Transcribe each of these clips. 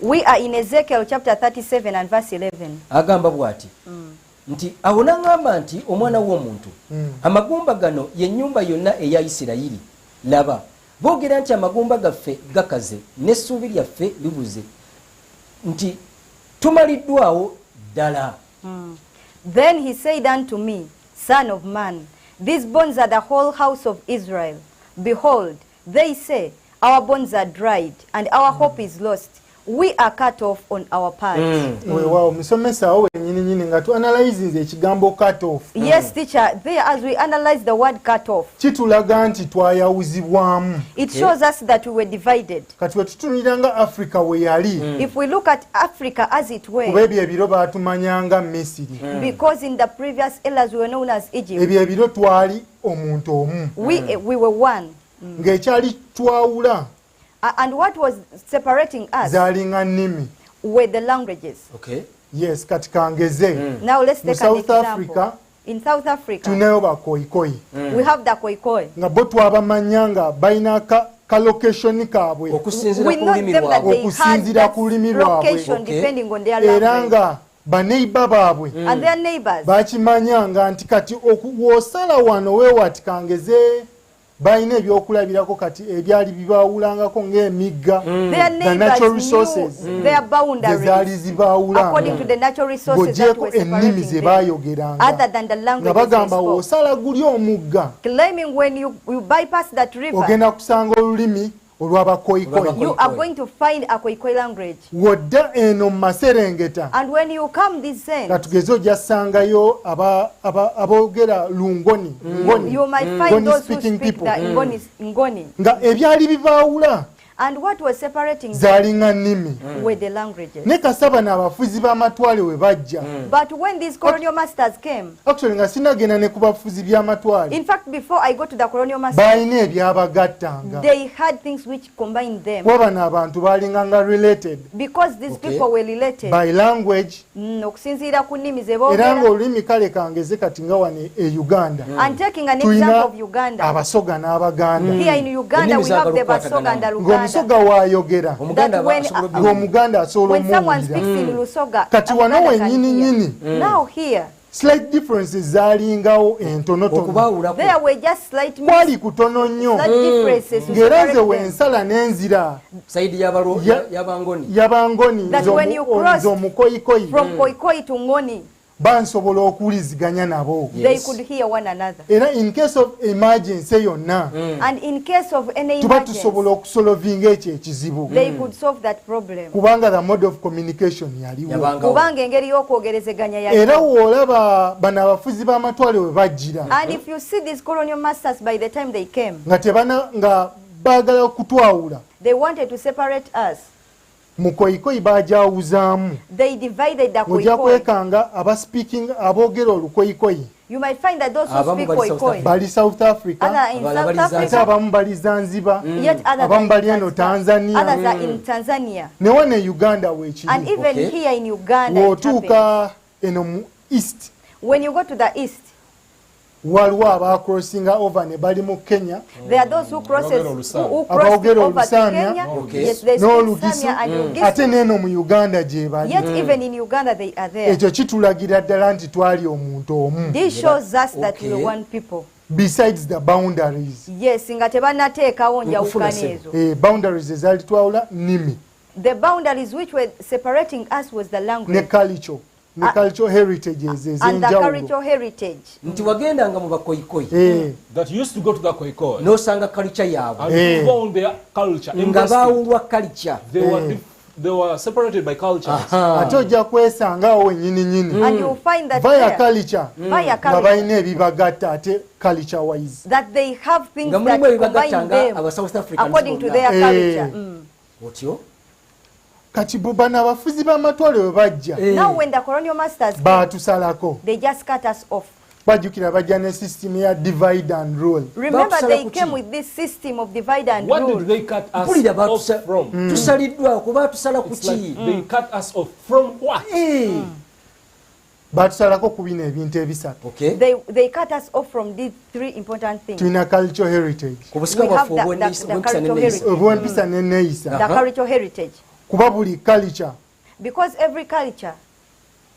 We are in Ezekiel chapter 37 and verse 11. Agamba bwati. Nti awona ngamba nti omwana w'omuntu amagumba gano ye nnyumba yonna eya Isirayiri laba boogera nti amagumba gaffe gakaze n'essuubi lyaffe libuze nti tumaliddwawo ddala. Then he said unto me, Son of man, these bones are the whole house of Israel. Behold, they say, our bones are dried and our hope is lost. We are cut off on our part. Wow, musomesa owe nyini nga tu analyze ekigambo cut off. Yes, teacher, there as we analyze the word cut off, kitulaga nti twayawuzibwamu. it shows us that we were divided. Kati wetutuniranga Africa we yali. If we look at Africa as it were, Kuba ebyo ebiro batumanyanga Misiri. because in the previous eras we were known as Egypt, Ebyo ebiro twali omuntu omu. we were one. Ng'ekyali twawula And what was separating us zaalinga nnimi. were the languages. Okay. Yes, kati kangeze. Now let's Mu take an South example. Africa, In South Africa, tuneyo bakoyikoyi. we have the Khoikhoi. Nga bo twabamanyanga balina ka location kaabwe. Okusinzira We ku know lulimi them that lwabwe. they had Okusinzira that ku lulimi lwabwe. location Okay. depending on their Era language. nga baneiba baabwe And their neighbors. bakimanyanga nti kati woosala wano weewati kangeze balina ebyokulabirako kati ebyali bibaawulangako ng'emigga Their the natural neighbors resources knew their ze zaali boundaries zibaawula according to the natural resources that ng'ogyeko were ennimi ze separating them, baayogeranga other than the nga languages they bagamba spoke. w'osala guli omugga Claiming when you bypass that river, ogenda kusanga olulimi olw'abakoyikoyi you are going to find a Khoikhoi language. w'odda eno mu Maserengeta And when you come this end, nga tugeze ojja ssangayo aboogera lungoni you might find Ngoni those who speaking speak people. the Ngoni. nga ebyali bibaawula And what was separating them zaalinga nnimi were the languages. ne kasaba n'abafuzi b'amatwale we bajja But when these colonial masters came, actually nga sinagenda ne ku bafuzi b'amatwale in fact, before I go to the colonial masters, baalina ebyabagattanga they had things which combined them. kuba bano abantu baalinga nga related Because these people were related. by language Okusinziira ku nnimi ze era boogera. ng'olulimi kale kangeze kati nga wano e Uganda And taking an tulina example of Uganda. abasoga n'abaganda Here in Uganda, we have the Basoga and the Luganda. ng'omusoga waayogera Omuganda That when- asobola obbiri. ng'omuganda asobola When someone omuwulira speaks in Lusoga, Kati a wano Luganda can wennyini hear. nnyini. Now here, slight differences zaalingawo entonotono Okubaawulako. there were just slight kwali kutono nnyo differences to ng'era nze separate them. wensala n'enzira Sayidi Ya- y'abangoni. y'abangoni That when you crossed z'omukoyikoyi From Khoikhoi to Ngoni, bansobola okuwuliziganya nabo they Yes. could hear one another. era in case of emergency yonna And in case of any tuba emergency, tusobola okusolovinga ekyo ekizibu they could solve that problem. kubanga the mode of communication yaliwo Yabangawo. Kubanga engeri y'okwogerezeganya yali. era w'olaba bano abafuzi b'amatwale we bajjira And if you see these colonial masters, by the time they came, nga baagala okutwawula they wanted to separate us. mu koyikoyi baajawuzaamu They divided the ng'ojja Khoikhoi. kwekanga aboogera olukoyikoyi You might find that those who Abamu speak bali South Khoikhoi, bali South Africa others in Abala South bali Zanzibar. ate Africa, abamu bali Zanzibar yet others abamu are bali in eno Zanzibar, Tanzania others are in Tanzania. ne wano e Uganda And weekiri even Okay. here in Uganda, it happens. w'otuuka eno mu east When you go to the east, waliwo abacrossinga over ne bali mu Kenya there are those who crossed Abaogera over to Olusamya. Kenya. Okay. Yes, they speak n'Olugisu Samya and ate Lugisi. n'eno mu Uganda gye bali Yet even in Uganda, they are there. ekyo kitulagira ddala nti twali omuntu omu This shows us that we Okay. are one people. besides the boundaries Yes, nga tebannateekawo Okufuna njawukana ssebo. ezo. boundaries ezaali twawula nnimi The boundaries which were separating us was the ne language culture ne cultural heritages and the ez'enjawulo cultural heritage. Nti wagendanga mu bakoyikoyi that used to go to the Khoikhoi. n'osanga kalica yaabwe And you found their culture. nga Invested. baawulwa kalica. They were separated by cultures. ate ojja kwesangaawo wennyini nyini And you find that via there, culture via nga culture, balina ebibagatta ate culture wise that they have things nga that mulimu ebibagatta combine nga them aba South Africans according to bonna. their culture. Otyo. kati bano abafuzi b'amatwale we bajja Now when the colonial masters came, baatusalako they just cut us off. bajjukira bajja ne system ya divide and rule Remember, Batusala they ku came ki? with this system of divide and What rule. did they cut us Mpulira off from? tusaliddwa kuba tusala ku It's like ki? they cut us off from what? baatusalako ku bino ebintu ebisatu Okay. They cut us off from these three important things. tulina cultural heritage Ku busika We have bwaffe the obw'empisa cultural n'enneeyisa. heritage. obw'empisa n'enneeyisa The cultural heritage. kuba buli culture Because every culture,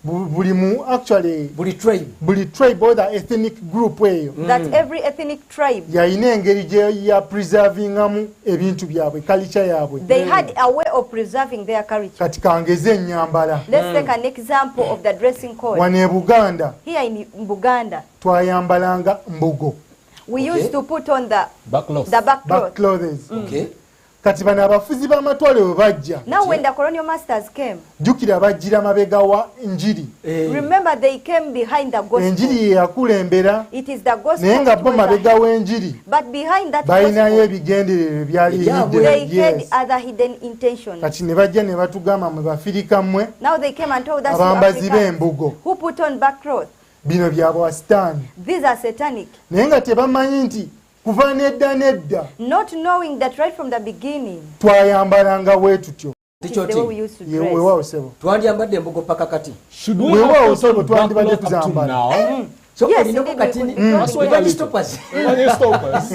buli mu actually buli tribe or the ethnic group eyo that every ethnic tribe, yalina engeri gye ya preservingamu ebintu byabwe culture yaabwe. they had a way of preserving their culture. Kati kangeze ennyambala. Let's take an example of the dressing code. Wano e Buganda Here in Buganda, twayambalanga mbugo. we used to put on the Back cloth. back Back cloth. clothes. Okay. Kati bano abafuzi b'amatwale bwe bajja Now when the colonial masters came, jjukira bajjira mabega wa njiri. remember they came behind the gospel. Enjiri ye yakulembera It is the gospel. naye nga which bo was mabega ahead. w'enjiri But behind that balinayo gospel, ebigendererwa byali they hidden. had Yes. other hidden intentions. Kati ne bajja ne batugamba mwe bafirika mmwe Now they came and told us, you abambazi Africans, b'embugo who put on back cloth, bino bya bwasitaani. these are satanic. Naye nga tebamanyi nti kuva nedda Not knowing that right from the beginning, twayambalanga bwe tutyo. this is the way we used to dress. Weewaawo sebo. Twandiyambadde embugo paka kati. Should we Weewaawo have sebo put on back twandibadde cloth up to tuzambala. now? So Yes, olinako indeed, kati we could- That's why Evangelist I stoppers. Can you stop us?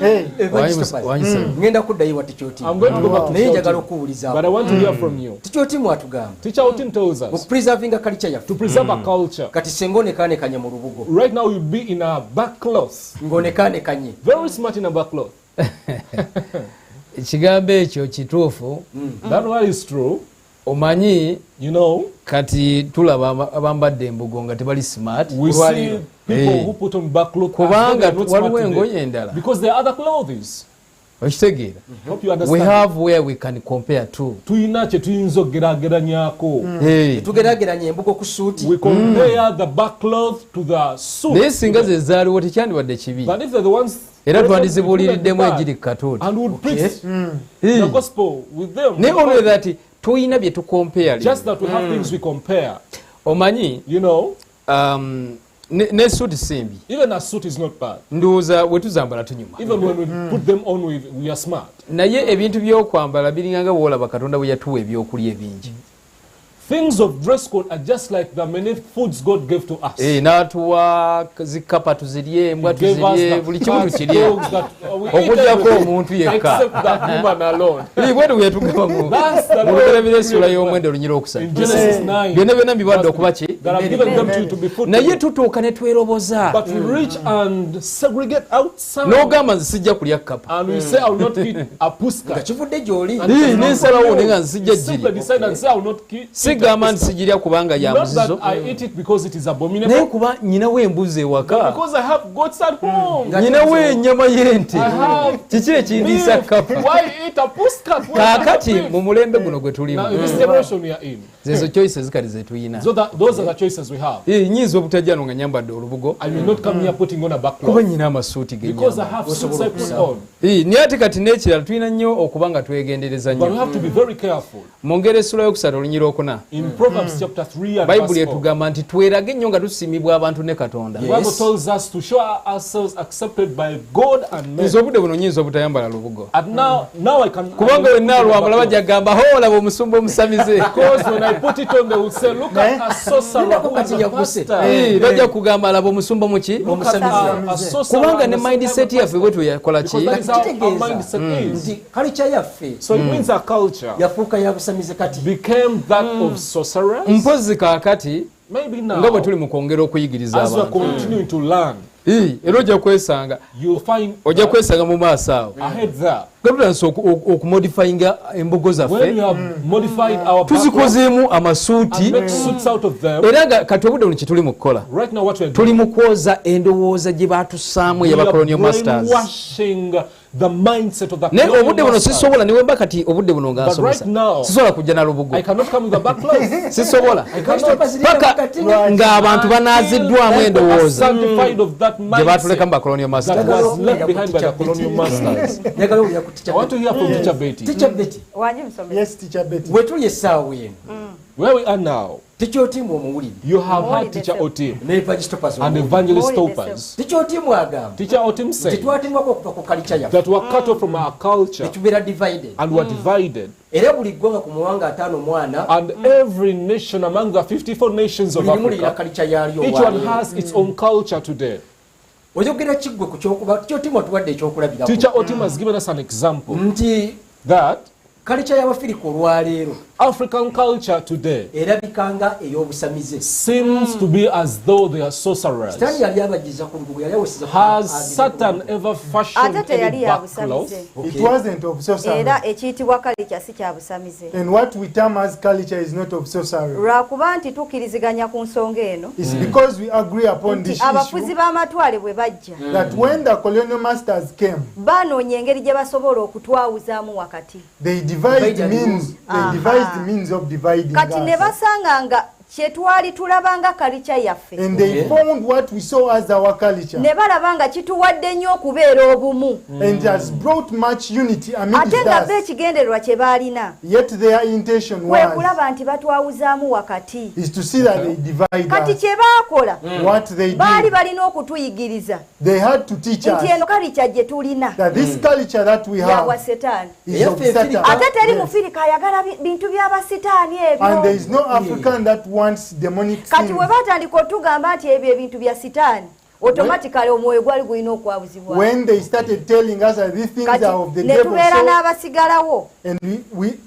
Hey, Evangelist stoppers. Ngenda kuddayo wa Tikyoti. I'm going to go back to Naye njagala Ticha Otim, okuwuliza. but I want to hear from you. Tikyoti mwatugamba. Teacher Otim tells Mu us preservinga culture yaffe. to preserve a culture. Kati senga onekaanekanye mu lubugo. Right now you'd be in a back cloth. Ng'onekaanekanye. Very smart in a back cloth. Ekigambo ekyo kituufu. That one is true. Omanyi You know, kati tulaba abambadde embugo nga tebali smart. we see Right. people who put on back cloth as though Kubanga they are not smart waliwo today. engoye endala. Because there are other clothes. Okitegeera. Hope you We understand. have where we can compare to. Tuyina kye tuyinza okugeraageranyako. Hey. Tugeraageranya embugo ku suuti. We compare the back cloth to the suit. Naye singa ze zaaliwo tekyandibadde kibi. But if they're the ones Era we twandizibuuliriddemu put enjiri katooti. and would preach Hey. the gospel with them. Naye only that tuyina bye tukompea. Just that we have things we compare. Omanyi You know, ne suuti simbi. even a suit is not bad. Ndowooza bwe tuzambala tunyuma. Even when we put them on, we are smart. Naye ebintu by'okwambala biringanga bw'olaba Katonda bwe yatuwa ebyokulya ebingi. Things of dress code are just like the many foods God gave to us. N'atuwa zikapa tuzirye, embwa He gave us tuzirye, the buli kimu cats, tukirye. dogs that we eat Okugyako everything, omuntu yekka. except that woman alone. Bwetyo bwe yatugamba mu That's the Lugerabira Lord essula y'omwenda olunyira okusatu. In Genesis 9, Byonna byonna mbibadde okuba ki? that I've given them to you to be fruitful. Naye tutuuka ne tweroboza. But we reach and segregate outside. N'ogamba nze sijja kulya kapa. And we say, I will not eat a Nga puska. kivudde gy'oli. N'ensalawo ne nga nzijja Simply ggiri. decide and say, I will not eat a Sigamba nti puska. sigirya kubanga ya Not that muzizo. I eat it because it is abominable. Naye kuba nyinawo embuzi ewaka. Because I have goats at home. Nyinawo ennyama y'ente. I have Kiki ekindiisa beef. kapa? Why eat a puska? Kaakati mu mulembe guno gwe tulimu. Now, in this generation we are in. Zezo choices kati ze tuyina. So those are the choices we have. Nyinza obutajja no nga nyambadde olubugo. I will not come here putting on a back Kuba cloth. nyina amasuuti ge Because I nyamba. have suits I put on. Naye ate kati n'ekirala tulina nnyo okuba nga twegendereza But we nnyo. have to be very careful. Mu ngero essula y'okusatu olunyira okuna. In Proverbs chapter 3 and Bayibuli verse 4. etugamba nti twerage nnyo nga tusiimibwa abantu ne Katonda. The Bible tells us to show ourselves accepted by God and men. Nze obudde buno nyinza obutayambala lubugo. And now I can. Kubanga wenna alwambala bajja kugamba olaba omusumba omusamize. Because when I put it on, they will say, look at a sorcerer who is a pastor. Bajja kugamba alaba omusumba muki? Look at a sorcerer. Kubanga ne and a mindset yaffe bwe tuyakola Because ki? that is how our mindset is. Nti culture yaffe So it means our culture yafuuka ya busamize kati. became that of sorcerers. Mpozi kaakati Maybe nga now, bwe tuli mu kwongera okuyigiriza as we are abantu. continuing to learn, Era ojja kwesanga you'll find ojja kwesanga mu maaso awo ahead there. nga tutandise okumodifyinga embugo When zaffe we have modified our background tuzikozeemu amasuuti and make suits out of them, era nga kati obudde buno kye tuli mu kukola right now what we're tuli doing, mu kwoza endowooza gye baatussaamu we are eyabacolonial masters. brainwashing the mindset of the naye obudde colonial buno masters. sisobola niwemba kati obudde buno nga But right nsomesa now, sisobola kujja na lubugo I cannot come with a back cloth. sisobola Stoppers ziri paka wakati. ng'abantu banaaziddwamu endowooza Sanctified of that gye baatuleka mu mindset bacolonial that masters. was left behind by the colonial masters. Njagala owulira ku I want to hear from Teacher Betty. Teacher Betty, Wanyi msomesa. Yes, teacher Betty. bwe tuli essaawa eno Where we are now, tikyotimu omuwulidde you have Holy had Teacher Otim ne Evangelist stoppers and omuwulidde. Evangelist Holy Topaz. tikyotimu agamba Teacher Otim said tetwatemwako okuva ku culture yaffe that were cut off from our culture netubeera divided and were divided. era buli ggwanga ku muwanga 5 mwana And every nation among the 54 nations of buli limu lirina Africa, culture yalyo each waali. one has its own culture today. oyogera kiggwe ku kyokuba tikyotimu atuwadde ekyokulabirako Teacher Otim has given us an example nti that Culture y'Abafirika olwaleero African culture today erabikanga ey'obusamize. seems to be as though they are sorcerers. Sitaani yali abagiza ku lugugu, yali awesiza ku Has Satan ever fashioned Ate teyali any ya backcloth? busamize. It wasn't of sorcery. Era ekiyitibwa culture si kya busamize. And what we term as culture is not of sorcery. Lwakuba nti tukkiriziganya ku nsonga eno It's because we agree upon nti this abafuzi issue b'amatwale bwe bajja that when the colonial masters came, baanoonya engeri gye basobola okutwawuzaamu wakati. they devised Divide means. Aha. They devised means of dividing Kati ne us. basanga nga kye twali tulabanga kalica yaffe And they found what we saw as our culture. ne balaba nga kituwadde nnyo okubeera obumu And it has brought much unity amidst ate nga bo us. ekigendererwa kye baalina Yet their intention kwe was kulaba nti batwawuzaamu wakati. is to see that they divide Kati us. kye baakola What they baali did, balina okutuyigiriza they had to teach nti us eno kalica gye tulina that this culture that we yawa have setaani. is of Yes. Satan. Ate teri Yes. mufirika ayagala bintu by'abasitaani And there ebyo. is no African that wants demonic Kati things. bwe batandika otugamba nti ebyo ebintu bya sitaani automatically omwoyo gwali gulina okwabuzibwa. When they started telling us that these things Kati are of the ne devil, tubeera so, n'abasigalawo and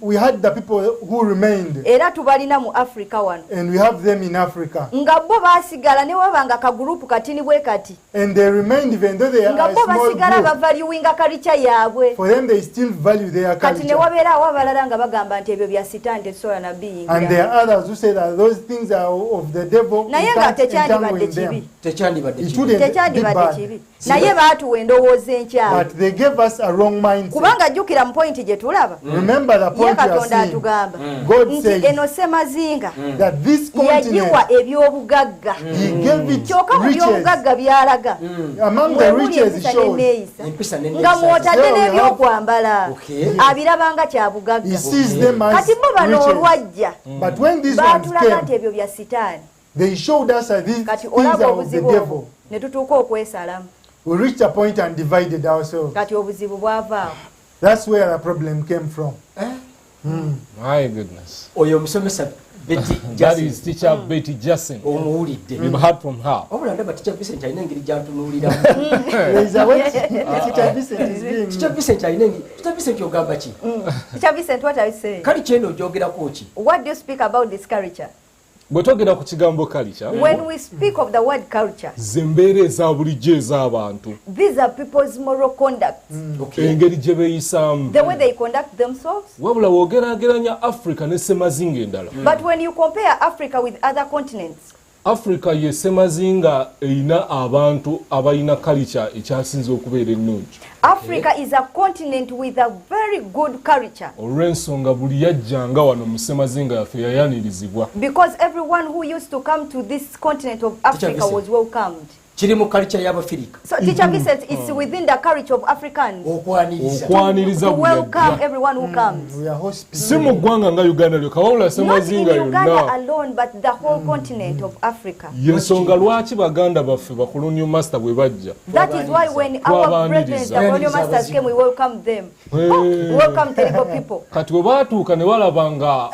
we had the people who remained, era tubalina mu Africa wano and we have them in Africa. nga bo baasigala ne wabanga kagurupu katini bwe kati And they remained even though they are nga a bo small basigala group. bavaluwinga kalica yaabwe. For them, they still value their Kati ne culture. wabeeraawo abalala nga bagamba nti ebyo bya sitaani tetusobola na And biyingira. there are others who say that those things are of the devil. We Naye nga can't entangle tekyandibadde in them. kibi. tekyandibadde It kibi. wouldn't be Tekyandibadde bad. kibi. Naye baatuwa endowooza enkyamu. But they gave us a wrong mindset. Kubanga jjukira mu pointi gye tulaba Remember the ye point you are Katonda seeing. atugamba God nti says eno semazinga that this yagiwa continent, eby'obugagga. He gave it Kyokka mu riches. by'obugagga by'alaga Among the mwebuli riches empisa He showed, n'enneeyisa Empisa nga n'enneeyisa. mw'otadde There we have- n'ebyokwambala Okay. abirabanga kya He bugagga. sees them as Kati bo bano riches. olwajja But when these ones baatulaga nti came, ebyo bya sitaani. they showed us that these Kati things olaba are of the obuzibu devil. obwo ne tutuuka okwesalamu. We reached a point and divided ourselves. Kati obuzibu bwavaawo. That's where the problem came from. My goodness. Oyo omusomesa Betty That Jackson is teacher Betty Jackson. omuwulidde. We've heard from her. Wabula ndaba Teacher Vincent alina engeri gy'antunuuliramu. There is a way Teacher Vincent is being. Teacher Vincent alina engeri. Teacher Vincent ogamba ki? Teacher Vincent, what are you saying? Kali kyeno ogyogerako ki? What do you speak about this culture? Bwe twogera ku kigambo culture, When we speak of the word culture, ze mbeera eza bulijjo ez'abantu, these are people's moral conduct, Okay. engeri gye beeyisaamu. the way they conduct themselves. Wabula w'ogeraageranya Africa ne semazinga endala. But when you compare Africa with other continents, Africa ye semazinga eyina abantu abalina culture ekyasinze okubeera ennungi. Africa is a continent with a very good culture Olw'ensonga buli yajjanga wano mu semazinga yaffe yayanirizibwa. because everyone who used to come to this continent of Africa Vincent. was welcomed. Kiri mu culture y'Abafirika. So Teacher Vincent is within the culture of Africans Okwaniriza. Okwaniriza to buli welcome yajja. everyone who comes. We are hospitable. Si mu ggwanga nga Uganda lyokka wabula Not in semazinga Uganda yonna. alone, but the whole continent of Africa. Y'ensonga lwaki baganda baffe ba colonial master bwe bajja. That is why when our brethren, the colonial masters came, we welcomed them. Oh, we welcome terrible people. Kati bwe baatuuka ne balaba nga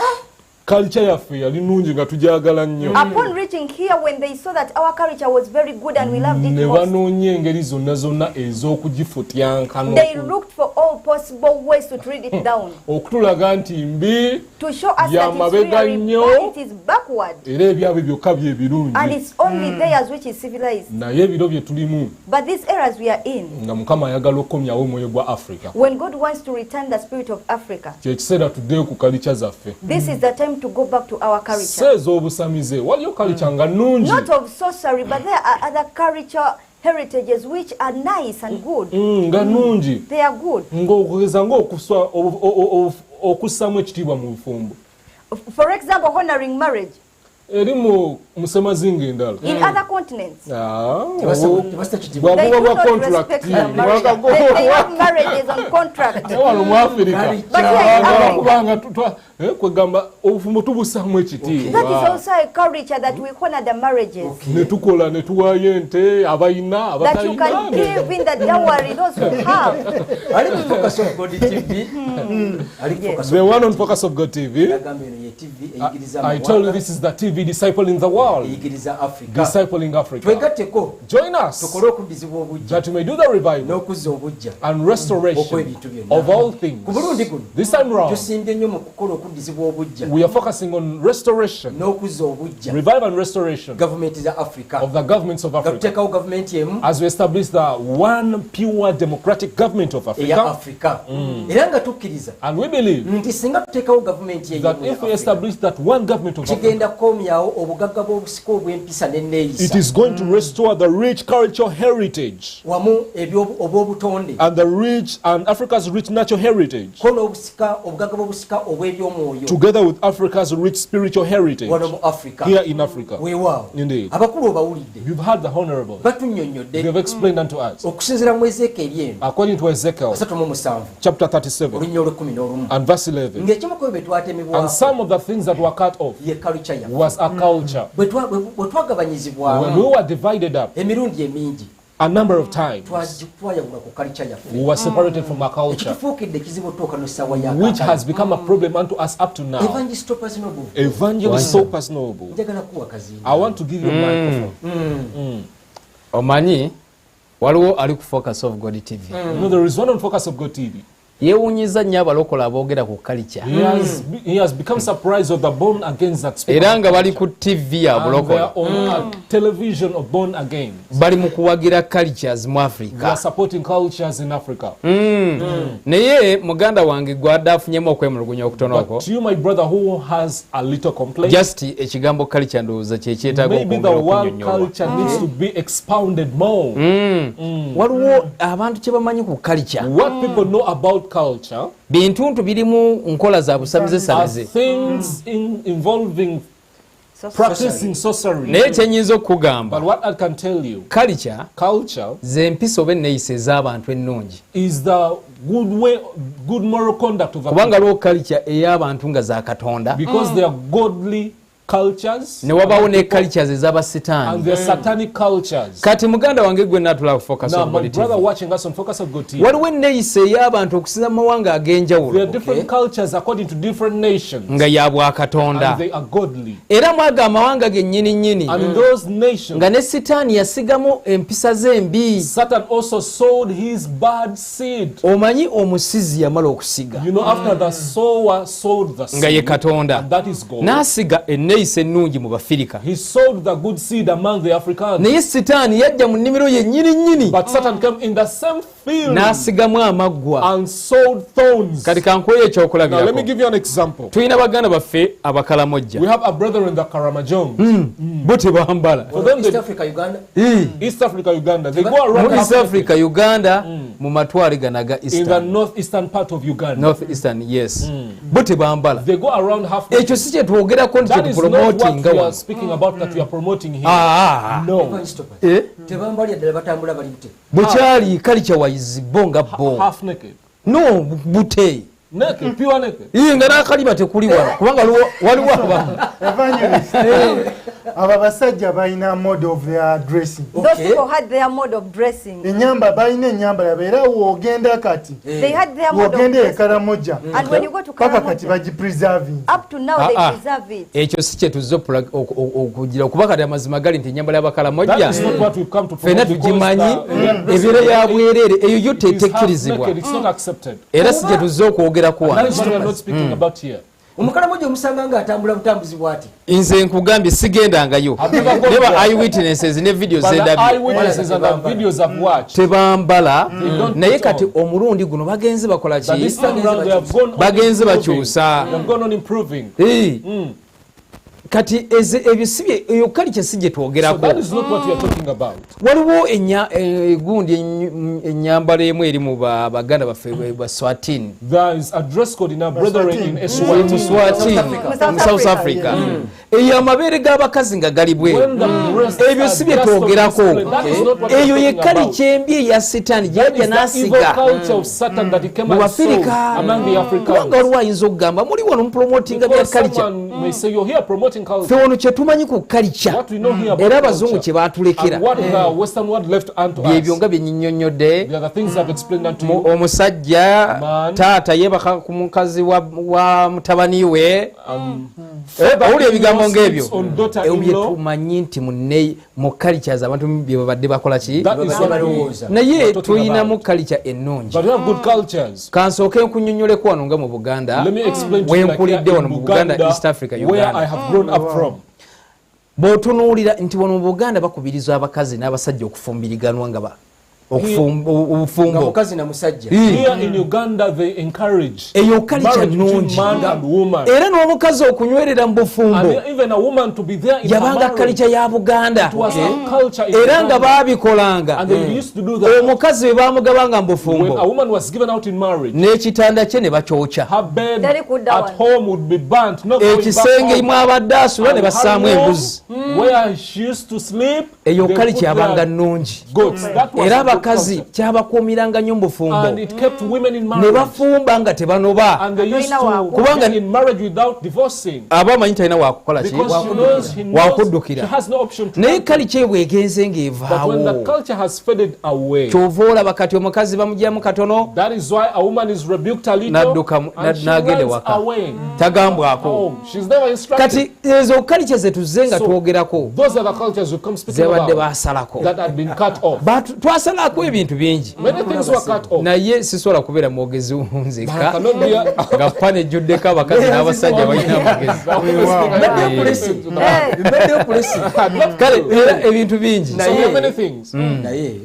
culture yaffe yali nnungi nga tugyagala nnyo. Upon reaching here, when they saw that our culture was very good and we loved Ne it most, banoonya engeri zonna zonna ez'okugifutyanka they looked for all possible ways to treat it down, okutulaga nti mbi to show us Ya that it's mabega really nnyo. bad, it is backward, era ebyabwe byokka bye and birungi. it's only theirs which is civilized. Naye ebiro bye tulimu But these eras we are in, nga Mukama ayagala okukomyawo omwoyo gwa Africa. when God wants to return the spirit of Africa, Kye kiseera tuddeyo ku kalica zaffe. this is the time to go back to our Si culture. ez'obusamize, waliyo kalica nga nnungi. Not of sorcery, but there are other cultural heritages which are nice and good. Nga nnungi. They are good. Ng'okugeza okussamu ekitiibwa mu bufumbo. For example, honoring marriage Eri mu semazinga endala. in other continents. Tebassa kitiibwa. Bw'abuba They do bwa not contract. respect the marriage. They have marriages on contract. Wano mu Africa. But here in Africa, Kubanga kwegamba obufumbo tubussaamu ekitiibwa. that is also a culture that we honor the marriages. Ne tukola ne tuwaayo ente abayina That you can abatalina. give in the dowry, those who have. Ali mu Focus of God TV. Ali mu Focus of The one on Focus of God TV. Yagamba eno ye TV eyigiriza I told you amawanga. this is the TV TV discipling the world, eyigiriza Africa. discipling Africa. Twegatteko Join us tukole okuddizibwa obujja that we may do the revival n'okuzza obujja and restoration okw'ebintu byonna. of all things. Ku mulundi guno This time round, tusimbye nnyo mu kukola okuddizibwa obujja we are focusing on restoration, n'okuzza obujja revival and restoration gavumenti za Africa. of the governments of Africa. Gatuteekawo gavumenti emu As we establish the one pure democratic government of eya Africa, Africa. Era nga tukkiriza and we believe nti singa tuteekawo gavumenti that eyo if we establish that one government of Africa, kigenda kukomyawo obugagga bw'obusika obw'empisa it n'enneeyisa is going to restore the rich cultural heritage wamu obw'obutonde and the rich and Africa's rich natural heritage, ko n'obusika obugagga bw'obusika obw'ebyomwoyo together with Africa's rich spiritual heritage wano mu Africa. here in Africa. Weewaawo Indeed. abakulu obawulidde You've heard the honorable. batunnyonnyodde They have explained unto us. okusinziira mu Ezeekeri eno According to Ezekiel 37 chapter 37 olunya olw'11 and verse 11, ng'ekimu ku byo bye and twatemebwako some of the things that were cut off ye culture yaffe. was a culture. bwe When twagabanyizibwamu we were divided up emirundi emingi a number of times, twayawula ku culture yaffe we were separated from our culture, ekitufuukidde ekizibu otuuka n'essaawa which has become a problem unto us up to now. Evangelist Topaz Noble, Evangelist Sopas Noble, njagala kuwa kazinda I want to give you a microphone. omanyi waliwo ali ku Focus of God TV. You know, there is one on Focus of God TV. Yeewuunyiza nnyo abalokole aboogera ku culture He has become surprised of the born again that speak era about nga bali culture. ku TV ya And they bulokole are on a television of born again. bali mu kuwagira cultures mu They are Africa. supporting cultures in Africa. Naye muganda wange gwadde afunyemu okwemulugunya okutono okwo, But you, my brother, who has a little complaint, just ekigambo culture ndowooza kye kyetaaga maybe the okwongera word okunnyonnyolwa. culture needs to be expounded more. Waliwo abantu kye bamanyi ku culture, What people know about culture bintuntu birimu nkola za are busamize things involving practicing sorcery. naye kyenyinza okukugamba, But what I can tell you, culture ze mpisa oba enneeyisa ez'abantu ennungi, is the good moral conduct of a kubanga people, lwo culture ey'abantu nga za Katonda, because they are godly cultures ne wabawo ne and cultures ez'abasitaani. they are satanic cultures. Kati muganda wange gwe natula ku Focus Now, of my God brother TV, watching us on Focus of God TV, waliwo enneeyisa ey'abantu okusinza mu mawanga there are ag'enjawulo different cultures according to different nations, nga ya and bwakatonda, they are godly. era mwaga amawanga gennyini nnyini And in those nations, nga ne sitaani yasigamu empisa ze embi. Satan also sowed his bad seed. Omanyi omusizi yamala okusiga You know, after the sower sowed the nga ye seed, Katonda, and that is God, n'asiga enneeyisa ennungi mu Bafirika, he sowed the good seed among the Africans. naye sitaani yajja mu nnimiro yennyini nnyini But Satan came in the same field n'asigamu amaggwa. and sowed thorns. Kati kankuweyo Now, let me ekyokulabirako. give you an example. Tulina baganda baffe We abakalamojja, have a brother in the Karamajong. bo tebambala. For them, East they, Africa Uganda East Africa, Uganda, they go Mu around East Africa Uganda, mu matwale ganaga in the Eastern, northeastern part of Uganda. North Eastern, yes, bo tebambala. They go around half. Ekyo si kye twogerako nti That is not what tupromotinga we are wano. speaking about, that we are promoting here. No. Evangelist Topaz, tebambalya ddala batambula bali bute Bukyali culture wise bo nga bo. Half naked. No, bute. Naked, pure naked. Nga n'akaliba tekuli wano kubanga waliwo abamu. Evangelist, abo abasajja balina mode of their dressing. Those people had their mode of dressing. Enyamba balina ennyambala yabwe era woogenda kati They had their mode of woogenda dressing. Karamoja And when you go to paka kati Karamoja, bagipreserving. up to now they preserve it. Ekyo si kye tuzze okugira okuba kati amazima gali nti ennyambala That y'Abakalamojja is not what we've come to ffenna promote. tugimanyi, because ebeera ya bwereere eyo yo it is half tetekkirizibwa naked, it's not accepted. era si gye tuzze okwogerako That wano. is what we are not speaking about here. omukalamoja omusanga ng'atambula butambuzi bwati Nze nkugambye sigendangayo, never gone ne ba there. eyewitnesses ne video But the zendabye eyewitnesses and the videos I've watched, tebambala, don't naye put kati on. omulundi guno bagenze bakola that this ki? time round they have gone on Bagenze improving. bakyusa. They have gone on improving. Kati ebyo si bye, eyo culture si gye So twogerako. that is not what we are talking about. Waliwo gundi ennyambala emu eri mu baganda baffe Baswatini, There is a dress code in our brethren in mu Eswatini. Swatini, mu South Africa. Eyo amabeere g'abakazi nga gali bweru. When the breasts Ebyo are si bye just on twogerako. display, that is not what we are Eyo ye talking about. culture embi eya Setaani That gyajja is the evil n'asiga culture of Satan that he came mu and sowed Bafirika. among the Kubanga Africans. waliwo ayinza okugamba muli wano mupromotinga bya Because culture. someone may say you're here promoting Western culture. Fe ono kye tumanyi ku culture. What we know here about Era abazungu culture kye baatulekera. and what the Western world left unto Byebyo us. nga bye nnyonnyodde. They are the things I've explained unto you. Omusajja Man. taata yeebaka ku mukazi wa mutabani we. Owulira ebigambo ng'ebyo. On daughter Ebyo in bye law. tumanyi nti mu cultures abantu bye babadde bakola ki. That is what we Naye tuyinamu culture ennungi. But we have good cultures. Kansooke nkunnyonnyoleko wano nga mu Buganda. Let me explain to you like Wenkulidde here wano in mu Buganda, Buganda, East Africa, where I Uganda. have grown up from. Bw'otunuulira nti wano mu Buganda bakubiriza abakazi n'abasajja okufumbiriganwa nga obufumbo. mukazi na musajja. Here in Uganda they encourage Eyo culture marriage between nnungi. man and woman. Era n'omukazi okunywerera mu bufumbo And even a woman to be there in her yabanga marriage. culture ya Buganda. It was a culture in Era nga Uganda. baabikolanga. And they used to do that. Omukazi we baamugabanga mu When a bufumbo woman was given out in marriage, n'ekitanda kye ne bakyokya. her bed Teri kudda at wano. home would be burnt. Not going back Ekisenge home. mu abadde asula ne And bassaamu her room, embuzi. where she used to sleep, Eyo they culture put yabanga their nnungi. goats. That was Era a good abakazi culture. kyabakuumiranga nnyo mu bufumbo. And it kept women in Ne marriage. bafumba nga tebanoba. And they used to Kubanga- be in marriage without divorcing. Aba amanyi talina wakukola ki. Because he knows Wakuddukira. she has no option to Naye do. culture ye bw'egenze But when the ng'evaawo culture has faded away, kyova olaba kati omukazi bamugyamu katono that is why a woman is rebuked a little N'adduka and she n'agenda runs ewaka. away tagambwako. home. She's never instructed. Kati ezo culture ze tuzze nga So, twogerako those are the cultures we come speaking zebadde about baasalako. that had been cut off. Twasalako ebintu bingi. Many things were cut off. Naye sisobola kubeera mwogezi But I nzekka cannot be a, nga pana ejjuddeko abakazi n'abasajja balina amagezi. Mbaddeyo pulesi. Kale era ebintu bingi. so there are many things. Naye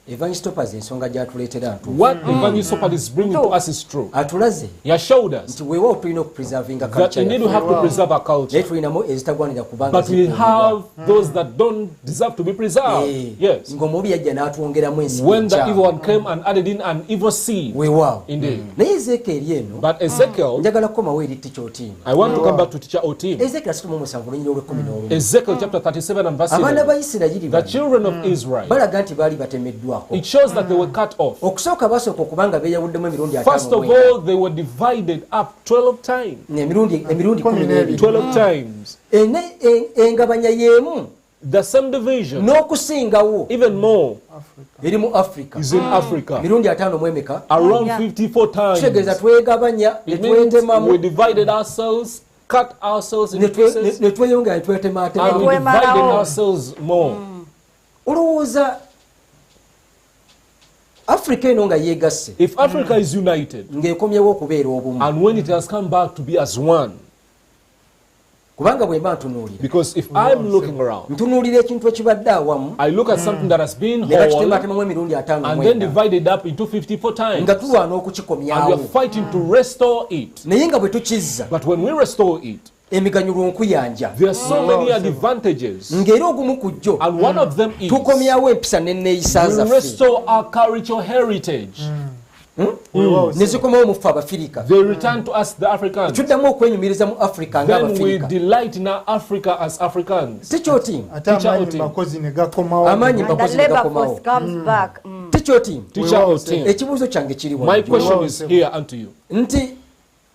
evangelistopers ensonga gy'atuleetera ntuufu. What Evangelist Sopad is bringing to us is true. Atulaze He has showed us nti weewaawo tulina okupreservinga that culture we need to yaffe. have to preserve our Naye culture. tulinamu ezitagwanira kubanga But we zikuumibwa. have those that don't deserve to be preserved. Yes. ng'omubi yajja n'atwongeramu ensi When the enkyamu. evil one came and added in an evil seed. weewaawo Indeed. naye ezeekeri eno But Ezekiel, njagala kukomawo eri tikyotiimu. I want to come back to teacher Otim. ezeekeri 37 olunyira olw'ekkumi n'olumu. Ezekiel chapter 37 and verse abaana 11. ba isirayiri The bano children of Israel, balaga nti baali batemeddwako. it shows that they were cut off. okusooka basooka okubanga beeyawuddemu emirundi First of all, they were divided up 12 times. emirundi 12. 12 times. Engabanya y'emu The same division, n'okusingawo even more, eri mu africa is in Africa. mirundi 5 mu emeka. Around Yeah. 54 kitegeeza times. twegabanya ne It means twetemamu we divided ourselves, cut ourselves ne into pieces, ne tweyongera ne and we twetemaatemamu. divided ourselves more. olowooza africa eno nga yeegasse If Africa is united, ng'ekomyewo okubeera obumu, and when it has come back to be as one, kubanga bwe mba ntunuulira because if I'm looking around, ntunuulira ekintu ekibadde awamu I look at something that has been ne whole bakitematemamu emirundi 5 and mu then ena, divided up into 54 times, nga and tulwana we are okukikomyawo. fighting to restore it. naye nga bwe tukizza But when we restore it, emiganyulo nkuyanja, there are so many advantages, ng'era ogumu ku jjo and one of them is tukomyawo empisa n'enneeyisa we zaffe restore our cultural heritage. ne zikomawo mu ffe abafirika. They return to us, the Africans. tuddamu okwenyumiriza mu africa Then we ng'abafirika. delight in our Africa as Africans. tikyotiimu ate amaanyi Teacher makozi ne gakomawo. Amaanyi And the Makozi labor gakomawo. force comes back. tikyotiimu Teacher Otim, ekibuuzo kyange kiri my wano question is here unto you. nti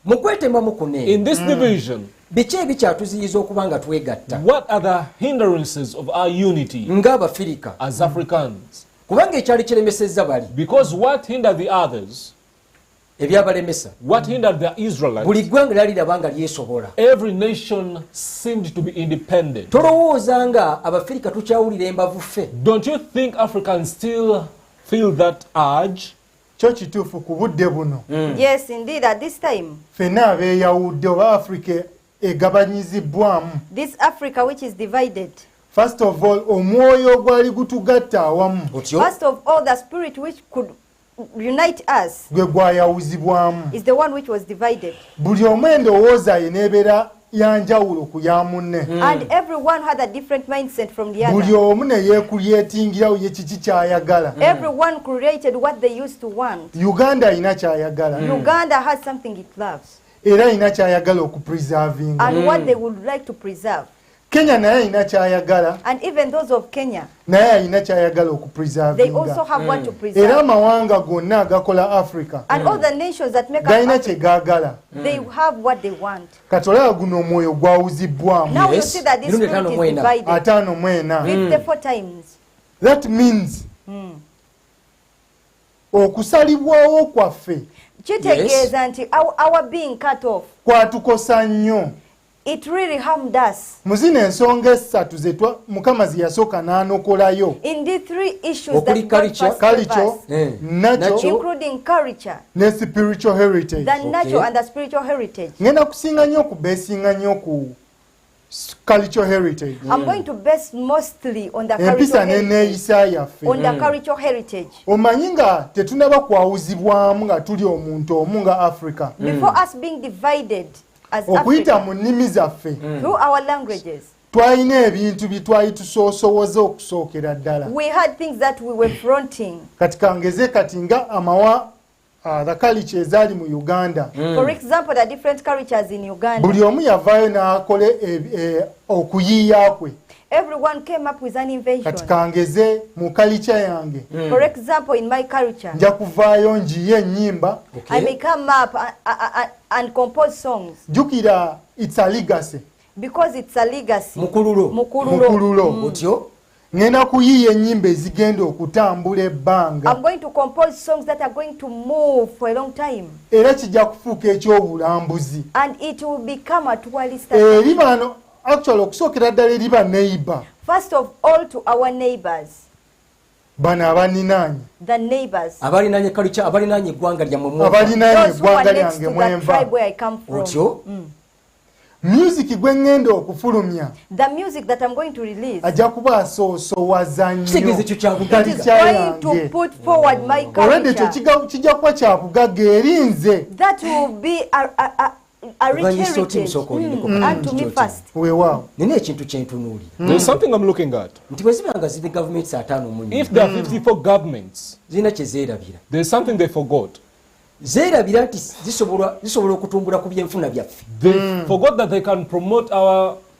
mu kwetemamu kuno In this division, biki ebikyatuziyiza okuba nga twegatta what are the hindrances of our unity ng'abafirika, as Africans? kubanga ekyali kiremesezza bali Because what hindered the others, ebyabalemesa what hindered the Israelites, buli ggwanga lyali liraba nga lyesobola. every nation seemed to be independent. tolowooza nga abafirika tukyawulira embavu ffe. Don't you think Africans still feel that urge? kyo kituufu ku budde buno Yes, indeed, at this time, ffenna abeeyawudde oba africa egabanyizibwamu. this Africa which is divided, first of all omwoyo ogwali gutugatta awamu otyo first of all, the spirit which could unite us gwe gwayawuzibwamu. is the one which was divided. buli omu endowooza ye n'ebeera yanjawulo ku ya munne. And everyone had a different mindset from the buli other. omu ne yeekulyetingirawo ye kiki kyayagala. Everyone created what they used to want. uganda alina kyayagala Uganda has something it loves era alina kyayagala okupreservinga. and what they would like to preserve. Kenya naye alina kyayagala And even those of Kenya, naye alina kyayagala they also okupreservinga have what to era preserve. amawanga gonna agakola Africa And all the nations that make up galina Africa, kye gaagala they have what they want. katolaba guno omwoyo gwawuzibwamu Now you Yes. see that this Mirundi spirit etaano is mu ena. divided 54 54 times. that means okusalibwawo kwaffe Kitegeeza nti our being cut off, kwatukosa nnyo it really harmed us. mu zino ensonga esatu mukama ze yasooka n'anokolayo In the three issues Okuli that God culture, first gave culture us, nakyo including culture, ne spiritual heritage the natural and the spiritual heritage. ngenda kusinga nnyo kubeesinga nnyo ku cultural heritage I'm going to base mostly on the empisa cultural heritage. n'enneeyisa yaffe On the cultural heritage. omanyi nga tetunaba kwawuzibwamu nga tuli omuntu omu nga Africa Before us being divided as okuyita Africa mu nnimi zaffe through our languages, twalina ebintu bye twali tusoosowoza okusookera ddala we had things that we were fronting. kati kangeze kati nga amawa the culture ezaali mu Uganda For example, the different cultures in Uganda. buli omu yavaayo n'akole okuyiiya kwe Everyone came up with an invention. kati kangeze mu kalica yange For example, in my culture, nja kuvaayo njiye ennyimba I may come up and compose songs jjukira it's a legacy because it's a legacy. mukululo mukululo otyo ngenda kuyiiya ennyimba ezigenda okutambula ebbanga I'm going to compose songs that are going to move for a long time, era kijja kufuuka ekyobulambuzi and it will become a tourist. eri bano actually okusookera ddala eri baneiba First of all, to our neighbors, bano abaninaanye the neighbors, abalinanye culture abalinanye eggwanga lyammwe abalinaanye those who are eggwanga next lyange to the mwenva tribe where I come from. otyo music gwe ŋŋenda okufulumya The music that I'm going to release, ajja kuba asoosowaza kitegeeza ekyo it Kali is kya going yange. to put forward my olwedde ekyo culture. kijja kuba kyabugagga eri nze That will be a rich Vanyi soti heritage msoko olineko and to me first. weewaawo nina ekintu kyentunuulira There's something I'm looking at. nti bwe ziba nga ziri gavumenti 54 If there are 54 governments, zirina kye zeerabira there's something they forgot. zeerabira nti zisobola okutumbula ku byenfuna byaffe They forgot that they can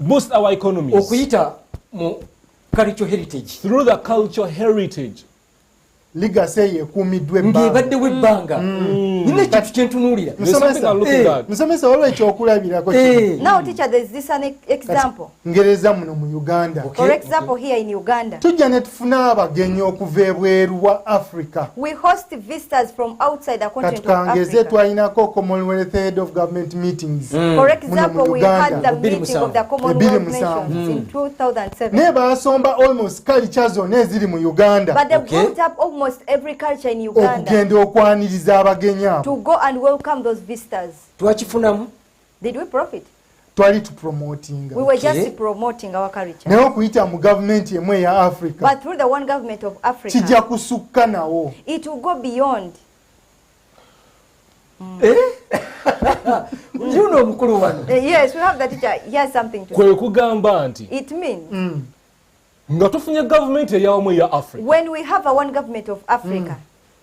boost our economies okuyita mu cultural heritage through the cultural heritage. ligasi eyo ekuumiddwa ebbanga ng'ebaddewo ebbanga nina ekintu kyentunuulira There's something I'm looking at. musomesa waliwo ekyokulabirako kino. Now, teacher, there's this an example. ngereza muno mu Uganda For example, here in Uganda, tujja ne tufuna abagenyi okuva ebweru wa Africa we host visitors from outside the continent of katukangeze Africa. twalinako Commonwealth Head of Government Meetings For example, we had Uganda. the meeting of the Commonwealth Nations in 2007. naye basomba almost culture zonna eziri mu Uganda But they Okay. brought up almost every culture in Uganda okugenda okwaniriza abagenyi abo to go and welcome those visitors. twakifunamu Did we profit? twali tupromotinga We were Okay. just promoting our culture. naye okuyita mu gavumenti emu eya Africa But through the one government of kijja Africa, kusukka nawo it will go beyond. yuno omukulu wano Yes, we have the teacher. Here's something to say. Kwe kugamba nti It means nga tufunye gavumenti eyawamu eya Africa when we have a one government of Africa,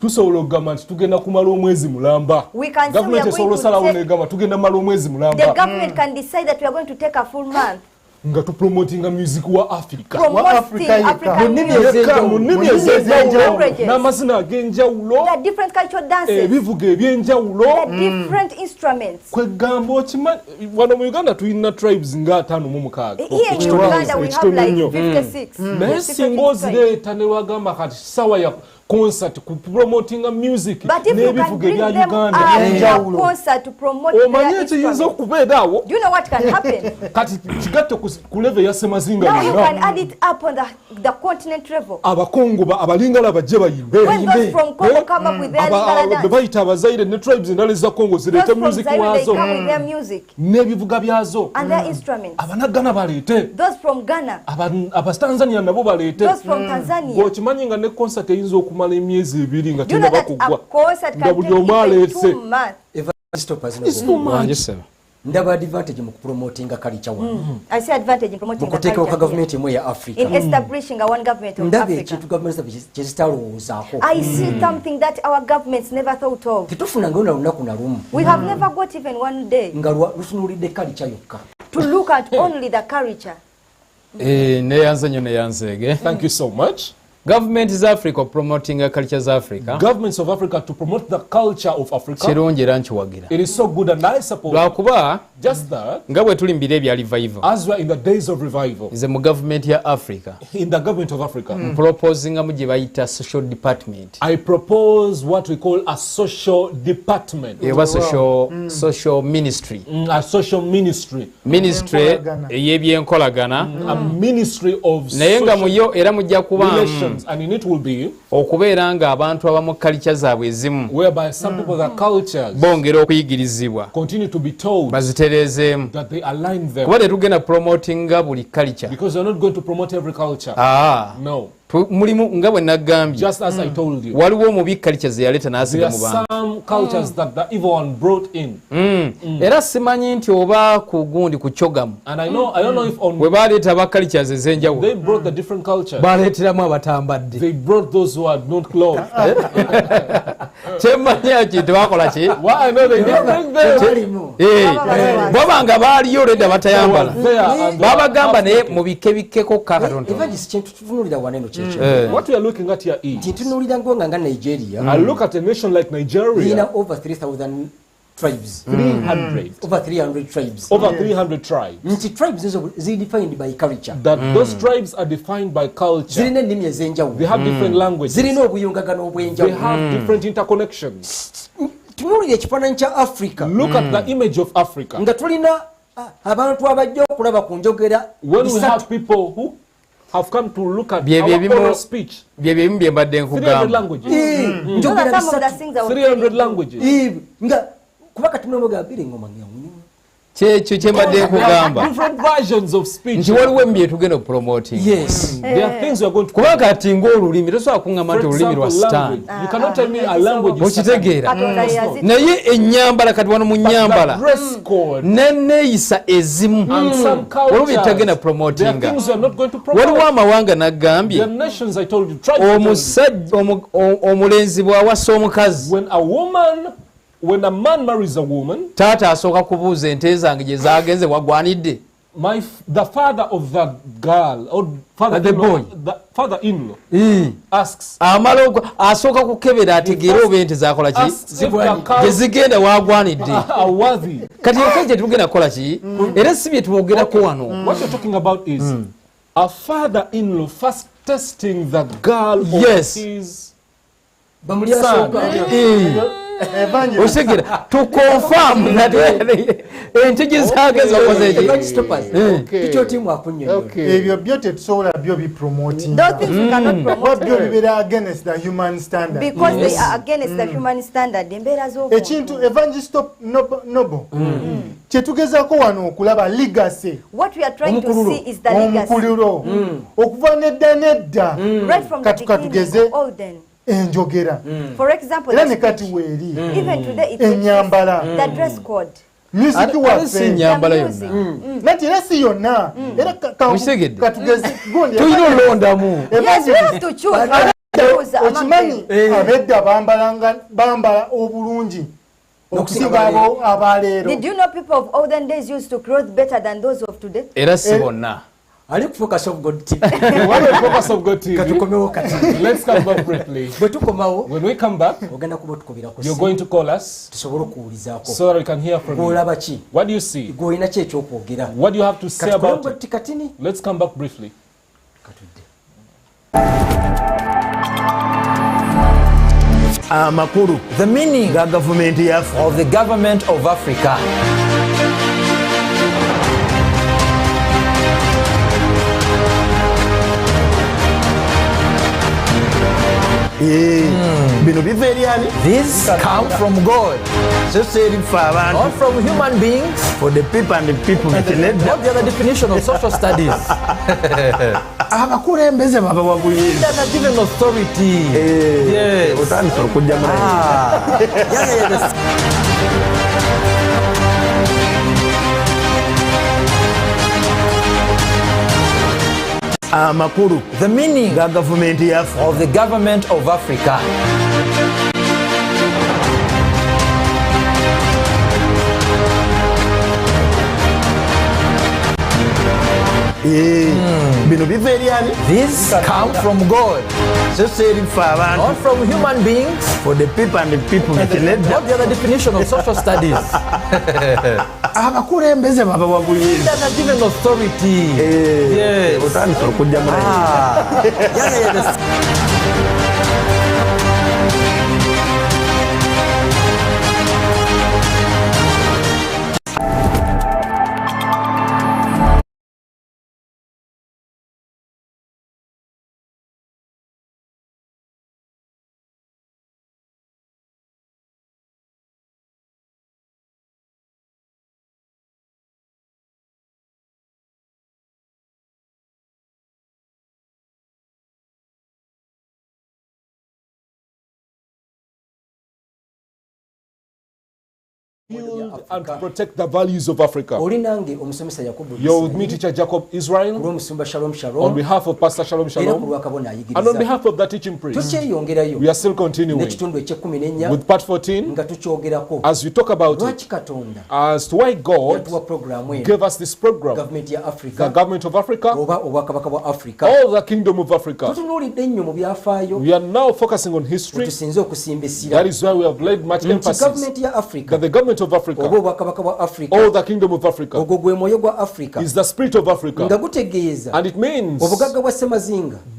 tusobola okugamba nti tugenda kumala omwezi mulamba we can say we gavumenti are esobola going osalawo to take, negamba tugenda mala omwezi the mulamba government can decide that we are going to take a full month nga tupromotinga music wa Africa promoting Africa yeka. African Mu nnimi music, ez'enjawulo. mu nnimi Mu nnimi ez'enjawulo languages. n'amazina ag'enjawulo the different cultural dances, ebivuga eby'enjawulo the different instruments. kwegamba okimanyi wano mu Uganda tulina tribes nga 56 Here in Uganda we have like 56. naye different singa tribes. ozireeta ne wagamba kati sawa ya concert ku promotinga music But if you can n'ebivuga bring ebya them Uganda up in a Enjawulo. concert to promote omanyi their ekiyinza instruments, okubeera awo do you know what can happen? kati kigatte ku leve ya semazinga Now you can yonna add it up on the continent level. abakongo abalingala bajje bayimbe When those from Congo come up with their Lingala be dance, bayita abazaire ne tribes endala eza kongo those zireete from music Zaire, they waazo come with their music n'ebivuga byazo and their instruments. abanagana baleete Those from Ghana, abatanzania nabo baleete those from Tanzania. bw'okimanyi nga ne concert eyinza okumala emyezi ebiri nga Do you know tenda that a bakuggwa concert nga can buli take omu even aleese 2 months? It's too much. ndaba advantage mu kupromotinga culture wano I see advantage in promoting the mukuteekawo ka culture gavumenti emu eya Africa here, in establishing a one government of ndaba Africa. ekintu gavumenti zaffe kye zitalowoozaako I see something that our governments never thought of. tetufunangayo na lunaku na lumu We have never got even one day nga lutunuulidde culture yokka to look at only the culture. neyanze nyo neyanzeege. Thank you so much. Governments Africa promoting cultures Africa. Governments of Africa to promote the culture of Africa. Kirungi era nkiwagira. It is so good and I support. Lwakuba just that. Nga bwe tuli mbire bya revival. As we are in the days of revival. Is mu government ya Africa. In the government of Africa. Proposing mu gye bayita social department. I propose what we call a social department. Social ministry. A social ministry. Ministry ey'ebyenkolagana. A ministry of naye nga muyo era mujja kuba and in it will be okubeera nga abantu abamu culture zaabwe ezimu whereby some people their cultures bongera okuyigirizibwa continue to be told bazitereezeemu that they align them kuba tetugenda promotinga buli culture because they're not going to promote every culture. No. Mulimu nga bwe naggambye just as I told you waliwo omubi culture ze yaleeta n'asiga mu bantu. There are some cultures that the evil one brought in. Era simanyi nti oba ku gundi ku kyogamu and I don't know if on bwe baleeta ba cultures ez'enjawulo they brought the different cultures baleeteramu abatambadde they brought those who are not clothed. kyemmanya ki tebakola ki why I know they didn't bring them baba nga baaliyo olwedda abatayambala babagamba naye mubikebikkeko kakatonto. What we are looking at here is I look at a nation like Nigeria. Over 3,000 tribes. 300. Over 300 tribes. Over 300 tribes. Tribes are defined by culture. That those tribes are defined by culture. They have different languages. They have different interconnections. Look at the image of Africa. When we have people who have come to look at our oral speech. 300 languages. 300 languages. kyekyo kyembadde nkugamba nti waliwo embi etugenda okupromoting kuba kati ng'olulimi tosobola kuŋŋamba nti olulimi lwa sitaani okitegeera naye ennyambala kati wano mu nnyambala neneeyisa ezimu olwo byetutagenda promotinga waliwo amawanga naggambye omulenzi bw'awasa omukazi when a man marries a woman, taata asooka kubuuza ente zange gye zagenze wagwanidde. The father of that girl or father-in-law asks. Asooka kukebera ategeere oba ente zakola ki gye zigenda wagwanidde. Kati eka gye tugenda kukola ki era si bye twogerako wano. What you're talking about is a father-in-law first testing the girl of his son. Osigera to confirm that ente gye zageza okoze ebyo byo tetusobola byo bipromoting byo bibeera against the human standard because they are against the human standard embeera z'obwongo ekintu evangelist noble kyetugezaako wano okulaba legacy what we are trying to see is the legacy omukuliro okuva nedda right from the beginning of olden enjogera for example era ne kati weeri even today ennyambala the dress code music waffe ennyambala yonna nati era si yonna era katugeze gundi tulina olondamu okimanyi abedda bambala obulungi okusinga abo abaleero. Did you know people of olden days used to clothe better than those of today? Era si bonna. Are you focus of God TV? What is focus of God TV? Let's come back briefly. When we come back, you're going to call us so that we can hear from you. What do you see? What do you have to say about it? Let's come back briefly. Makuru, the meaning of the government of Africa. These come from God, not from human beings. For the people and the people. What the other definition of social studies? Leaders are given authority. Yes. Makuru, the meaning of the government of Africa. bino biva eri ani? These come from God, so seri ffe abantu, not from human beings. for the people and the people. Not the other definition of social studies. abakulembeze babawaguliriza That are given authority. Yes. otandika okujja mu and to protect the values of Africa. You're with me, Teacher Jacob Israel, on behalf of Pastor Shalom Shalom, and on behalf of the teaching priest. We are still continuing with part 14 as we talk about it, as to why God gave us this program, the government of Africa, all the kingdom of Africa. We are now focusing on history. That is why we have laid much emphasis that the government of Africa, all the kingdom of Africa, is the spirit of Africa. And it means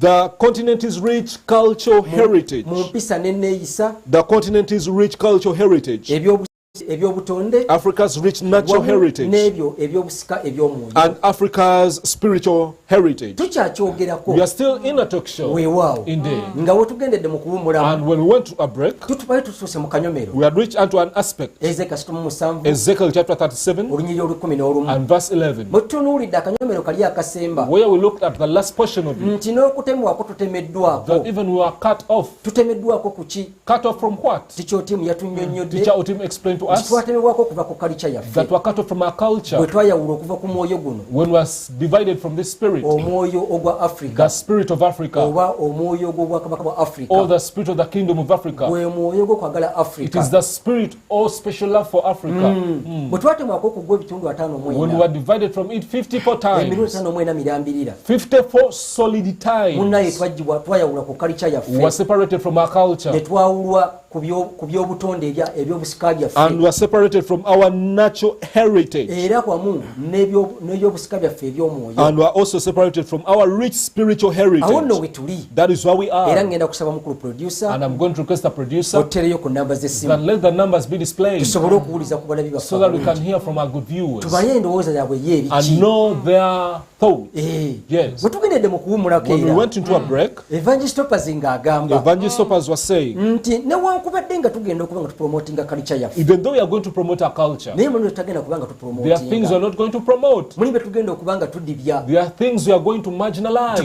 the continent is rich cultural heritage. The continent is rich cultural heritage. Africa's rich natural heritage and Africa's spiritual heritage. We are still in a talk show. Indeed. And when we went to a break, we had reached onto an aspect, Ezekiel chapter 37 and verse 11, where we looked at the last portion of it, that even we were cut off. Cut off from what? Teacher Otim explained to us that were cut off from our culture when we was divided from this spirit, the spirit of Africa, or the spirit of the kingdom of Africa. It is the spirit or special love for Africa. When we were divided from it 54 times, 54 solid times, we were separated from our culture, and we are separated from our natural heritage, and we are also separated from our rich spiritual heritage. That is where we are. And I'm going to request the producer that let the numbers be displayed so that we can hear from our good viewers and know their thoughts. Yes. When we went into a break, Evangelist Toppers was saying, even though we are going to promote our culture, there are things we are not going to promote. There are things we are going to marginalize.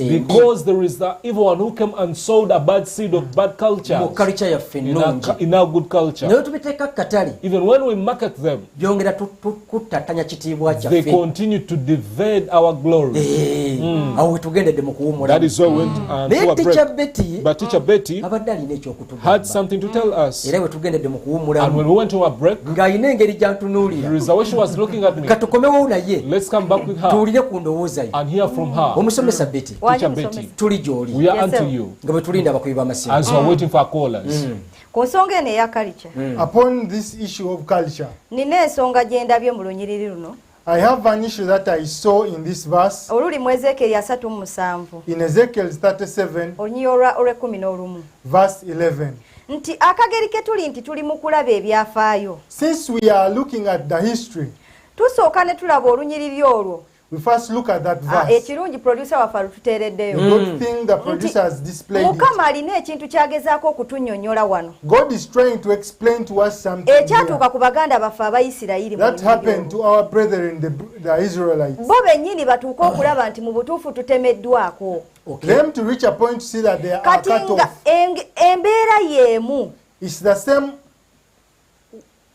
Because there is the evil one who came and sowed a bad seed of bad culture in our good culture. Even when we market them, they continue to divide our glory. That is why we went to a break. But Teacher Betty had something to tell us. And when we went to a break, there is a way she was looking at me. Let's come back with her and hear from her. Teacher Betty, we are unto you as we are waiting for our callers. Upon this issue of culture, I have an issue that I saw in this verse in Ezekiel 37 verse 11. Since we are looking at the history, we first look at that verse. The good thing the producer has displayed it. God is trying to explain to us something that happened to our brethren, the Israelites. Them to reach a point to see that they are cut off. It's the same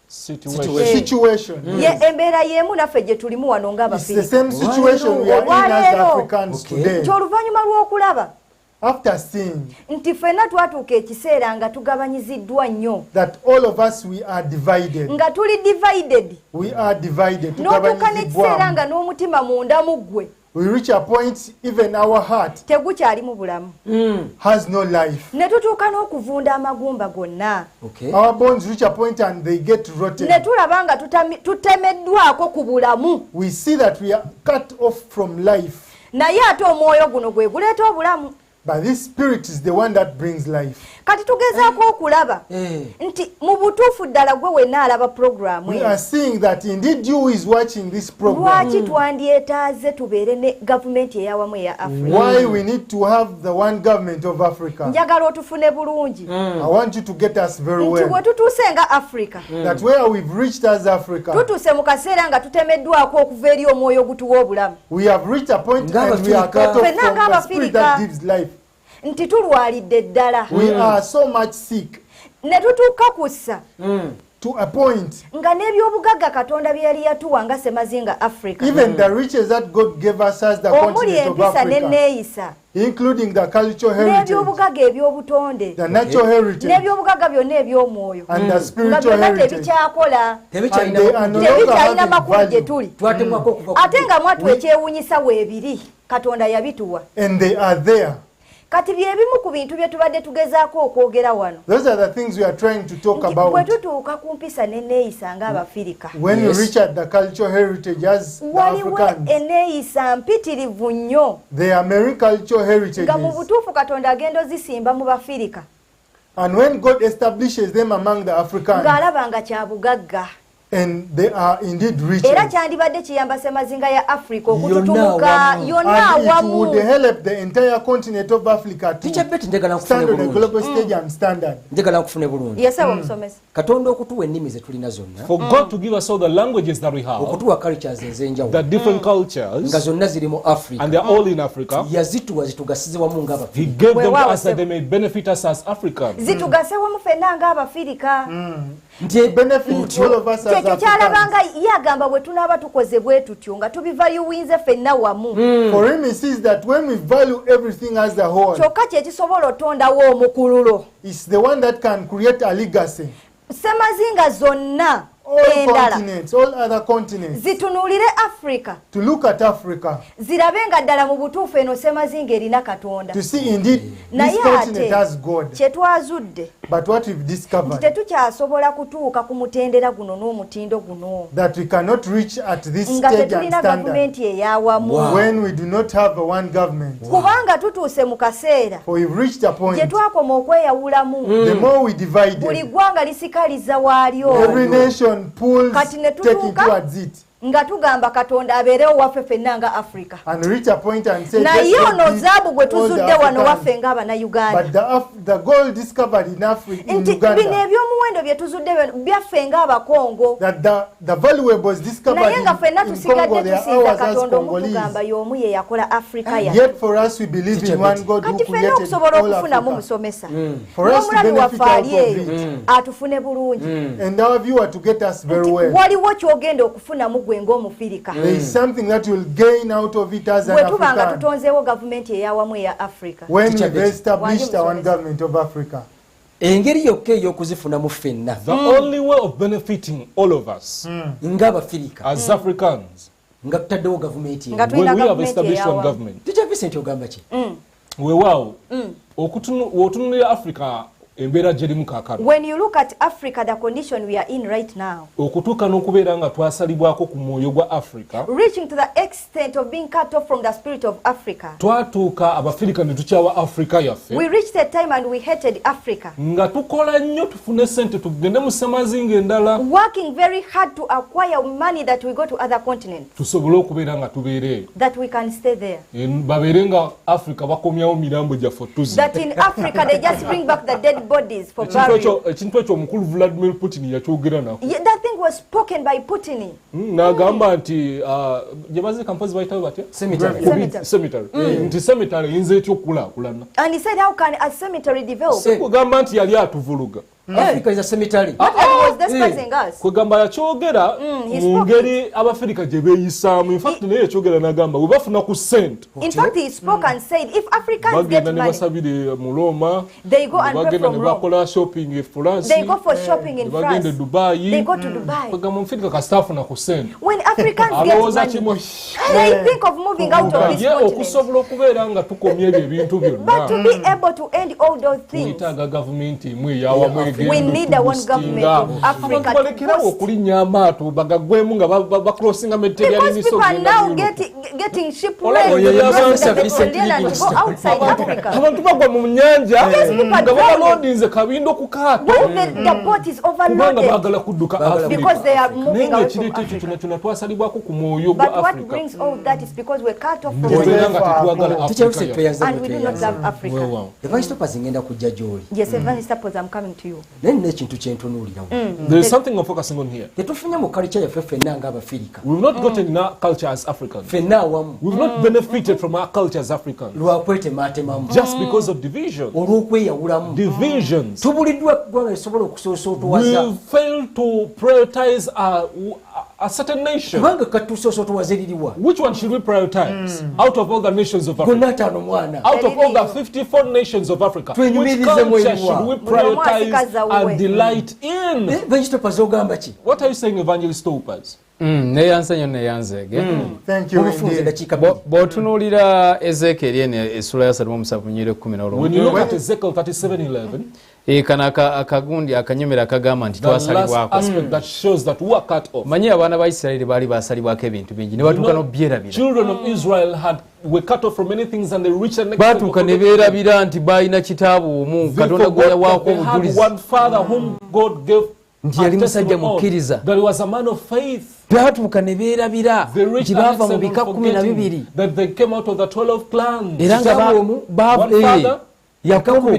situation. Yes. It's the same situation we are in as Africans today. after seeing nti ffenna twatuuka ekiseera nga tugabanyiziddwa nnyo, that all of us we are divided, nga tuli divided, n'otuuka n'ekiseera nga n'omutima munda mu ggwe we reach a point even our heart tegukyalimu bulamu, has no life. ne tutuuka n'okuvunda amagumba gonna, Our bones reach a point and they get rotten. ne tulaba nga tutemeddwako ku bulamu, We see that we are cut off from life. naye ate omwoyo guno gwe guleeta obulamu. But this spirit is the one that brings life. Kati tugezaako okulaba nti mu butuufu ddala gwe wenna alaba programu We are seeing that indeed you is watching this program. lwaki twandyetaaze tubeere ne gavumenti eyawamu eya Africa? Why we need to have the one government of Africa. Njagala otufune bulungi I want you to get us very nti we well. tutuuse nga Africa, That where we've reached as Africa, tutuuse mu kaseera nga tutemeddwako okuva eri omwoyo ogutuwa obulamu, we have reached a point and we are cut off from the spirit that gives life. nti tulwalidde ddala, We are so much sick ne tutuuka kussa to a point, nga n'ebyobugagga Katonda bye yali yatuwa nga Semazinga Africa, even the riches that God gave us as the omuli continent of empisa Africa, n'enneeyisa, including the cultural heritage, n'ebyobugagga ebyobutonde, the natural heritage, n'ebyobugagga byonna eby'omwoyo, and the nga spiritual byonna heritage. tebikyakola, And they are no longer tebikyalina having makulu gye value. tuli, twatemwako okuva ate nga mwatu ekyewuunyisa weebiri Katonda yabituwa. And they are there. Kati byebimu ku bintu bye tubadde tugezaako okwogera wano. Those are the things we are trying to talk Bwe about. tutuuka ku mpisa n'enneeyisa ng'Abafirika, When we reach at the cultural heritage as the waliwo Africans, enneeyisa mpitirivu nnyo there are many cultural heritages. nga mu butuufu Katonda agenda ozisimba mu Bafirika, And when God establishes them among the Africans, ng'alaba nga kya bugagga, and they are indeed rich, era kyandibadde kiyamba Semazinga ya Africa Yonna okututumuka awamu. yonna and it awamu. would help the entire continent of Africa to Teacher Betty, njagala nkufune stand on a bulungi. global stage and standard. Njagala nkufune bulungi. Yasaba omusomesa. Katonda okutuwa ennimi ze tulina zonna, For God to give us all the languages that we have, okutuwa cultures ez'enjawulo the different nga cultures, zonna ziri mu Africa, and they're all in Africa. yazituwa zitugasize wamu He ng'Abafirika. gave them to Wow, us that they may benefit us as Africans. Zitugase wamu ffenna ng'Abafirika. Nti Benefit all of us as Kyekyo Africans. kyalabanga ye agamba bwe tunaaba tukoze bwe tutyo nga tubivaluwinze ffenna wamu. For him, he sees that when we value everything as a whole, Kyokka kye kisobola otondawo omukululo. it's the one that can create a legacy. Semazinga zonna All endala continents, all other continents, zitunuulire Africa, to look at Africa, zirabe nga ddala mu butuufu eno Semazinga erina Katonda. to see indeed Naye this continent ate has God. kye twazudde But what we've nti discovered, tetukyasobola kutuuka ku mutendera guno n'omutindo guno that we cannot reach at this nga stage and tetulina standard gavumenti ey'awamu. when we do not have a one government. Kubanga tutuuse mu kaseera For we've reached a point, gye twakoma okweyawulamu, the more we buli divide, ggwanga lisikaliza waalyo, every nation pulls Kati ne taking tutuuka towards it, nga tugamba Katonda abeerewo waffe ffenna nga Africa. and reach a point and say, Naye "Let's ono not zaabu gwe beat all the tuzudde wano Africans." waffe ng'Abannayuganda. But the gold discovered in Africa, in Nti bino Uganda, ebyomuwendo bye tuzudde byaffe ng'Abakongo. that the valuables discovered Naye nga ffenna in Congo, tusigadde they are tusinza ours as Katonda omu Congolese. tugamba y'omu ye yakola Africa ya. Yet for us, we believe in one God who Kati ffenna created okusobola all okufunamu Africa. musomesa. For us to N'omulabi benefit waffe out ali of eyo it, atufune bulungi. and our viewer to get us very Nti well. waliwo ky'ogenda okufunamu gwe ng'Omufirika. There is something that you'll gain out of it as an Bwe tuba nga African tutonzeewo gavumenti ey'awamu eya Africa. when Teacher we've Betty. established our one Wangi government of Africa. engeri yokka ey'okuzifunamu ffenna The only way of benefiting all of us ng'Abafirika as Africans, nga tutaddewo gavumenti Nga eno. tulina when we have gavumenti established one eyawamu. government, Teacher Vincent ogamba ki? weewaawo otunulira Africa embeera gyerimu kaakano, When you look at Africa, the condition we are in right now, okutuuka n'okubeera nga twasalibwako ku mwoyo gwa Africa, reaching to the extent of being cut off from the spirit of Africa. twatuuka Abafirika ne tukyawa Africa yaffe, We reached a time and we hated Africa, nga tukola nnyo tufune sente tugende mu Semazinga endala working very hard to acquire money that we go to other continents, tusobole okubeera nga tubeera eyo, that we can stay there. babeere nga Africa bakomyawo mirambo gyaffe tuzi. That in Africa they just bring back the dead bodies for burial. ekintu ekyo omukulu Vladimir Putin yakyogera nako, Yeah, that thing was spoken by Putin. n'agamba nti gye baziika mpozi bayitawo batya Cemetery. cemetery, nti cemetery eyinza etya okukulaakulana. And he said, how can a cemetery develop? Kugamba nti yali atuvuluga. Africa is a cemetery. But he was despising us. Kwegamba yakyogera mu ngeri abafirika gye beeyisaamu. In fact naye yakyogera n'agamba bwe bafuna ku sente. In fact he spoke and said if Africans get bagenda ne money basabire mu Roma, they go and pray from ne Rome. bakola shopping in France, They go for shopping in France. bagenda Dubai, They go to Dubai. kwegamba omufirika kasitaafuna ku sente. When Africans Alowooza get kimwe money, they think of moving out of this ye continent. okusobola okubeera nga tukomya ebyo ebintu But byonna to be able to end all those things, tuyitaaga gavumenti emu eyawamu we need a one government of Africa abantu balekerawo okulinnya amaato bagagwemu nga bacrossinga mediterranean because people are now getting shipwrecked and go outside Africa. abantu bagwa mu nyanja nga babalodinze kabindo ku kaato When the boat is kubanga overloaded baagala kudduka because they are moving naye out of ekireeta ekyo Africa. kyonna twasalibwako ku mwoyo But gwa what africa brings all that is because we're cut off from tubeera nga Africa tetwagala Tekyaluse africa tweyanza and we do not love Africa. Weewaawo. evangestopas ngenda kujja gy'oli Yes, Evangelist Suppose, I'm coming to you. naye nina ekintu kyentunuulirawo There is something I'm focusing on here. tetufunye mu culture yaffe ffenna ng'abafirika We've not gotten in our culture as Africans. ffenna awamu We've not benefited from our culture as Africans lwakwetematemamu just because of division. olw'okweyawulamu Divisions. tubuliddwa eggwanga lisobola okusoosootwaza We fail to prioritize a certain nation. kubanga katusoosootowaza eririwa Which one should we prioritize out of all the nations of Africa? gonna ataano mwana Out of all the 54 nations of Africa, which Twenyumirize culture mweriwa. should we prioritize and delight in? evangestopas ogamba ki What are you saying, Evangelist Topaz? neyanza nyo neyanzeege Thank you mubufunze indeed. dakiika bbiri. bw'otunuulira Ezekiel eno essula ya 37:10 When you look at Ezekiel 37:11, kano akagundi akanyomera akagamba nti the last twasalibwako aspect that shows that we are cut off. manyi abaana ba Isirayiri baali basalibwako ebintu bingi ne batuuka n'obyerabira Children of Israel were cut off from many things and they reached the next batuuka ne beerabira nti baalina kitaabu omu katonda gwe yawaako they had obujulizi one father whom God gave nti yali musajja mukkiriza that he was a man of faith. batuuka ne beerabira They nti reached baava mu the bika 12 that they came out of the 12 clans. era nga One father, Yakobo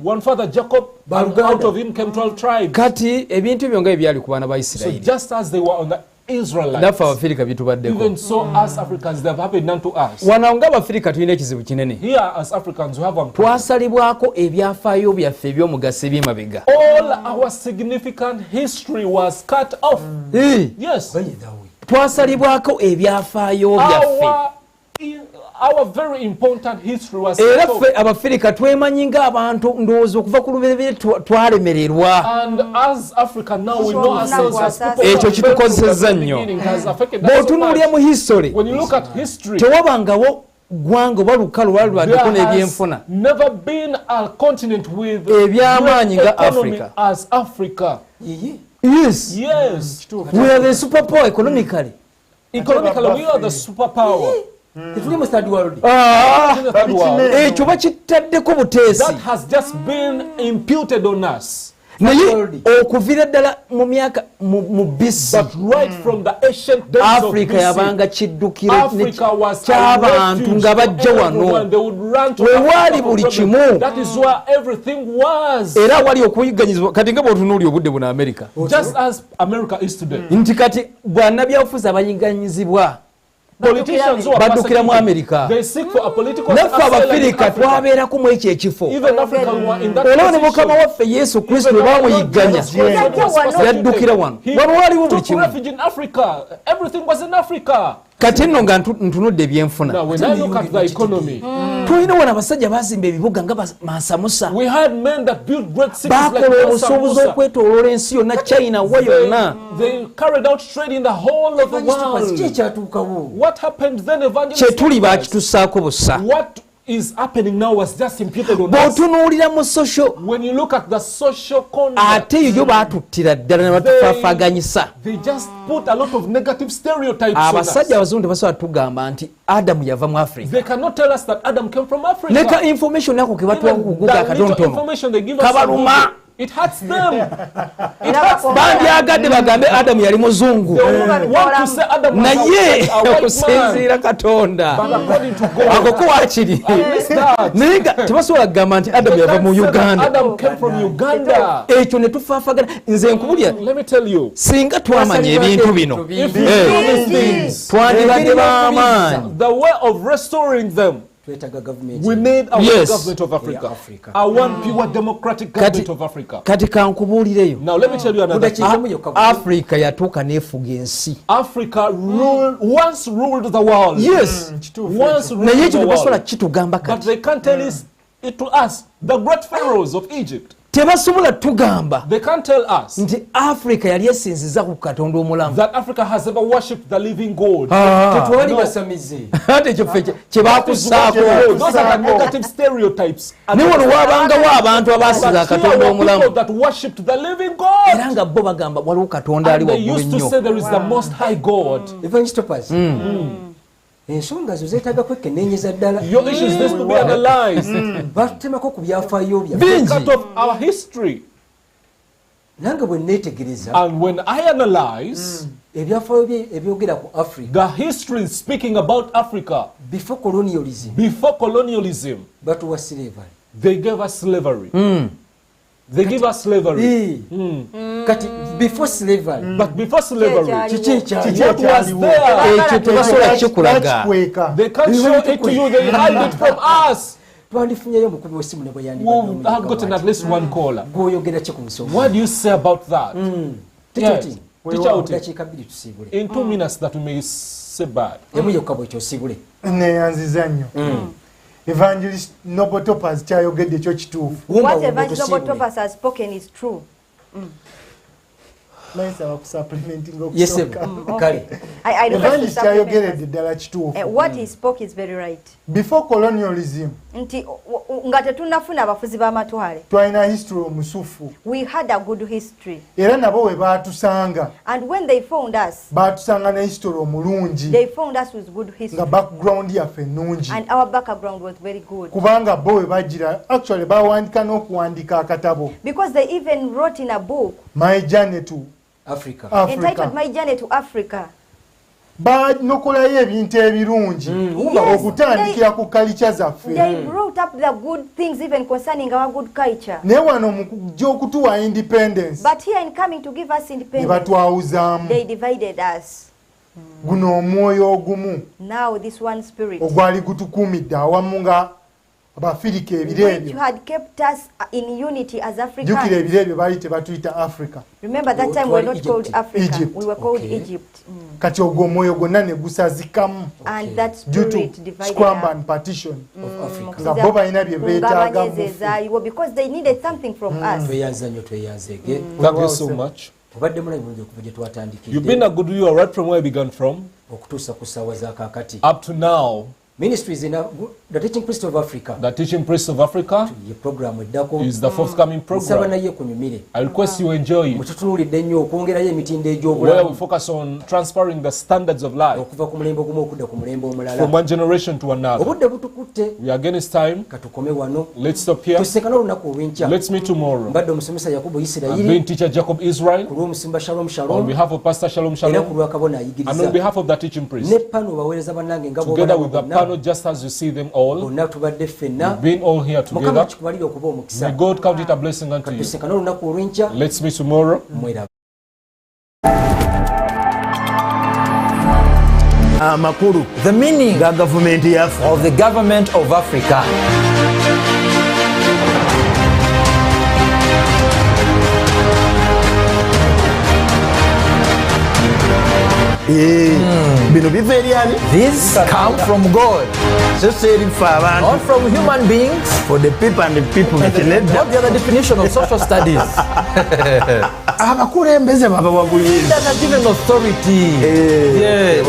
one father Jacob, and out of him came 12 tribes. kati ebintu ebyo nga ebyali ku baana ba So Isirayiri just as they were on the Israelites, naffe abafirika bitubaddeko even so as Africans, they have happened unto us. wano nga abafirika tulina ekizibu kinene Here as Africans, we have one problem. twasalibwako ebyafaayo byaffe eby'omugaso eby'emabega All our significant history was cut off. Yes. twasalibwako ebyafaayo byaffe Our very important history was era cut off. ffe abafirika twemanyi ng'abantu ndowooza okuva ku luberebere twalemererwa And as Africa now we know ourselves as people ekyo who kitukozesezza from the nnyo beginning has affected us so bw'otunuulira mu much. history When you look at history, tewabangawo ggwanga oba lukalu lwali lwaddeko there n'ebyenfuna has never been a continent with Ebyamaanyi great nga economy Africa. as Africa. yes Yes. we are the superpower economically Economically, we are the superpower. tetuli mu third world In the third world. ekyo bakitaddeko buteesi That has just been imputed on us. naye okuviira ddala mu myaka mu bisi But right from the ancient days of africa BC, yabanga kiddukiro Africa was a ky'abantu refuge nga for bajja wano everyone. They would run to We Africa wali for buli problems. kimu. That is where everything was. era wali okuyiganyizibwa kati nga bw'otunuulya obudde buno amerika Just as America is today. nti kati bwannabyabufuzi abayiganyizibwa Politicians who are baddukira mu persecuted, amerika they seek for a political naffe asylum in abafirika Africa. twabeerako mu ekyo ekifo Even Africa were in that olaba ne mukama position. waffe yesu kristo bwe bamuyigganya yaddukira wano wano waliwo buli Took kimu refuge in Africa. Everything was in Africa. kati nno nga ntunudde ebyenfuna Now, when I look at the economy, tulina wano abasajja bazimba ebibuga nga mansamusa we had men that built great cities like bakola obusuubuzi Mansa Musa. okwetooloola ensi yonna china wa yonna They carried out trade in the whole of the evangestopas ki world. ekyatuukawo What happened then, evangelist? kye tuli bakitussaako busa What is happening now was just imputed on us. bw'otunuulira mu social When you look at the social conduct, ate yo baatuttira ddala ne batufaafaganyisa they just put a lot of negative stereotypes on us. abasajja abazungu tebasobola tugamba nti adamu yava mu africa They cannot tell us that Adam came from Africa. leka information ako ke batuwa ku Even kuguga the little akatonotono information they give us, kabaluma it hurts them. It hurts them. bandyagadde bagambe adamu yali muzungu They want to say Adam was naye a white man. okusinziira katonda But according to God, ako ko waakiri naye nga tebasobola kugamba nti adamu they yava can't mu say that uganda Adam came from Uganda. ekyo ne tufaafagana nze nkubulya Let me tell you, singa twamanya ebintu bino if you know these things, twandibadde b'amaanyi the way of restoring them We need our government of Africa. I want pure democratic government of Africa. Kati kankubuulireyo. Now let me tell you another thing. Africa yatuuka neefuga ensi. Africa once ruled the world. Yes. Once ruled naye the world. Kitugamba kati. But they can't tell it to us, the great pharaohs of Egypt. Tebasobola tugamba. They can't tell us nti Africa yali esinziza ku Katonda omulamu. That Africa has ever worshipped the living God. Tetwali basamize. Ate kyo ffe kye bakusaako. Those are the negative stereotypes. Ne wano wabangawo abantu abaasiza Katonda omulamu. That worshipped the living God. Era nga bo bagamba waliwo Katonda ali waggulu ennyo. They used to say there is the most high God. Evangelist ensonga zo zeetaaga kwekennenyeza ddala. Your issues need to be analyzed. Batemako ku byafaayo They cut off our history. Nange bwe neetegereza. And when I analyze ebyafaayo ebyogera ku Africa, the history speaking about Africa before colonialism, batuwa slavery. They gave us slavery. They give us slavery. Kati before slavery. But before slavery, what was there? They can't show it to you, they hide it from us. We've gotten at least one caller. What do you say about that? Yes. In 2 minutes that we may say bad. Evangelist Nobotopas kyayogedde ekyo kituufu. What Evangelist Nobotopas has spoken is true. Nice wa supplementing yes, kale. I Evangelist kyayogeredde ddala kituufu. What he spoke is very right. Before colonialism, nti nga tetunnafuna abafuzi b'amatwale, twalina history omusufu. We had a good history. Era nabo we baatusanga. And when they found us, baatusanga ne history omulungi. They found us with good history. Nga background yaffe nnungi. And our background was very good. Kubanga bo we bajira actually bawandika n'okuwandika akatabo. Because they even wrote in a book, My Journey to Africa. Entitled My Journey to Africa. Banokolayo ebintu ebirungi okutandikira ku culture zaffe. They brought up the good things even concerning our good culture. Ne wano mukujja okutuwa independence. But here in coming to give us independence, batwawuzaamu. They divided us. Guno omwoyo ogumu. Now this one spirit. Ogwali gutukuumidde awamu nga abafirika ebiro ebyo. Which had kept us in unity as Africans. Jukira ebiro ebyo baali tebatuyita Africa. Remember that time we were not called Africa. Egypt. We were called Egypt. Kati ogwo omwoyo gwonna ne gusazikamu. And that spirit divided scramble and partition of Africa. Nga bo balina bye beetaaga because they needed something from us. Thank you so much. You've been a good viewer right from where I began from. Up to now. Ministries in the Teaching Priest of Africa. The Teaching Priest of Africa is the forthcoming program. I request you enjoy it, where we focus on transferring the standards of life from one generation to another. We are again, it's time. Let's stop here. Let's meet tomorrow. I'm being teacher Jacob Israel on behalf of Pastor Shalom Shalom and on behalf of the Teaching Priest, together with the panel, just as you see them all. We've been all here together. May God count it a blessing unto you. Let's meet tomorrow. Makuru, the meaning of the government of Africa. These come from God, not from human beings. For the people and the people. Not the other definition of social studies. That has given authority. Yes.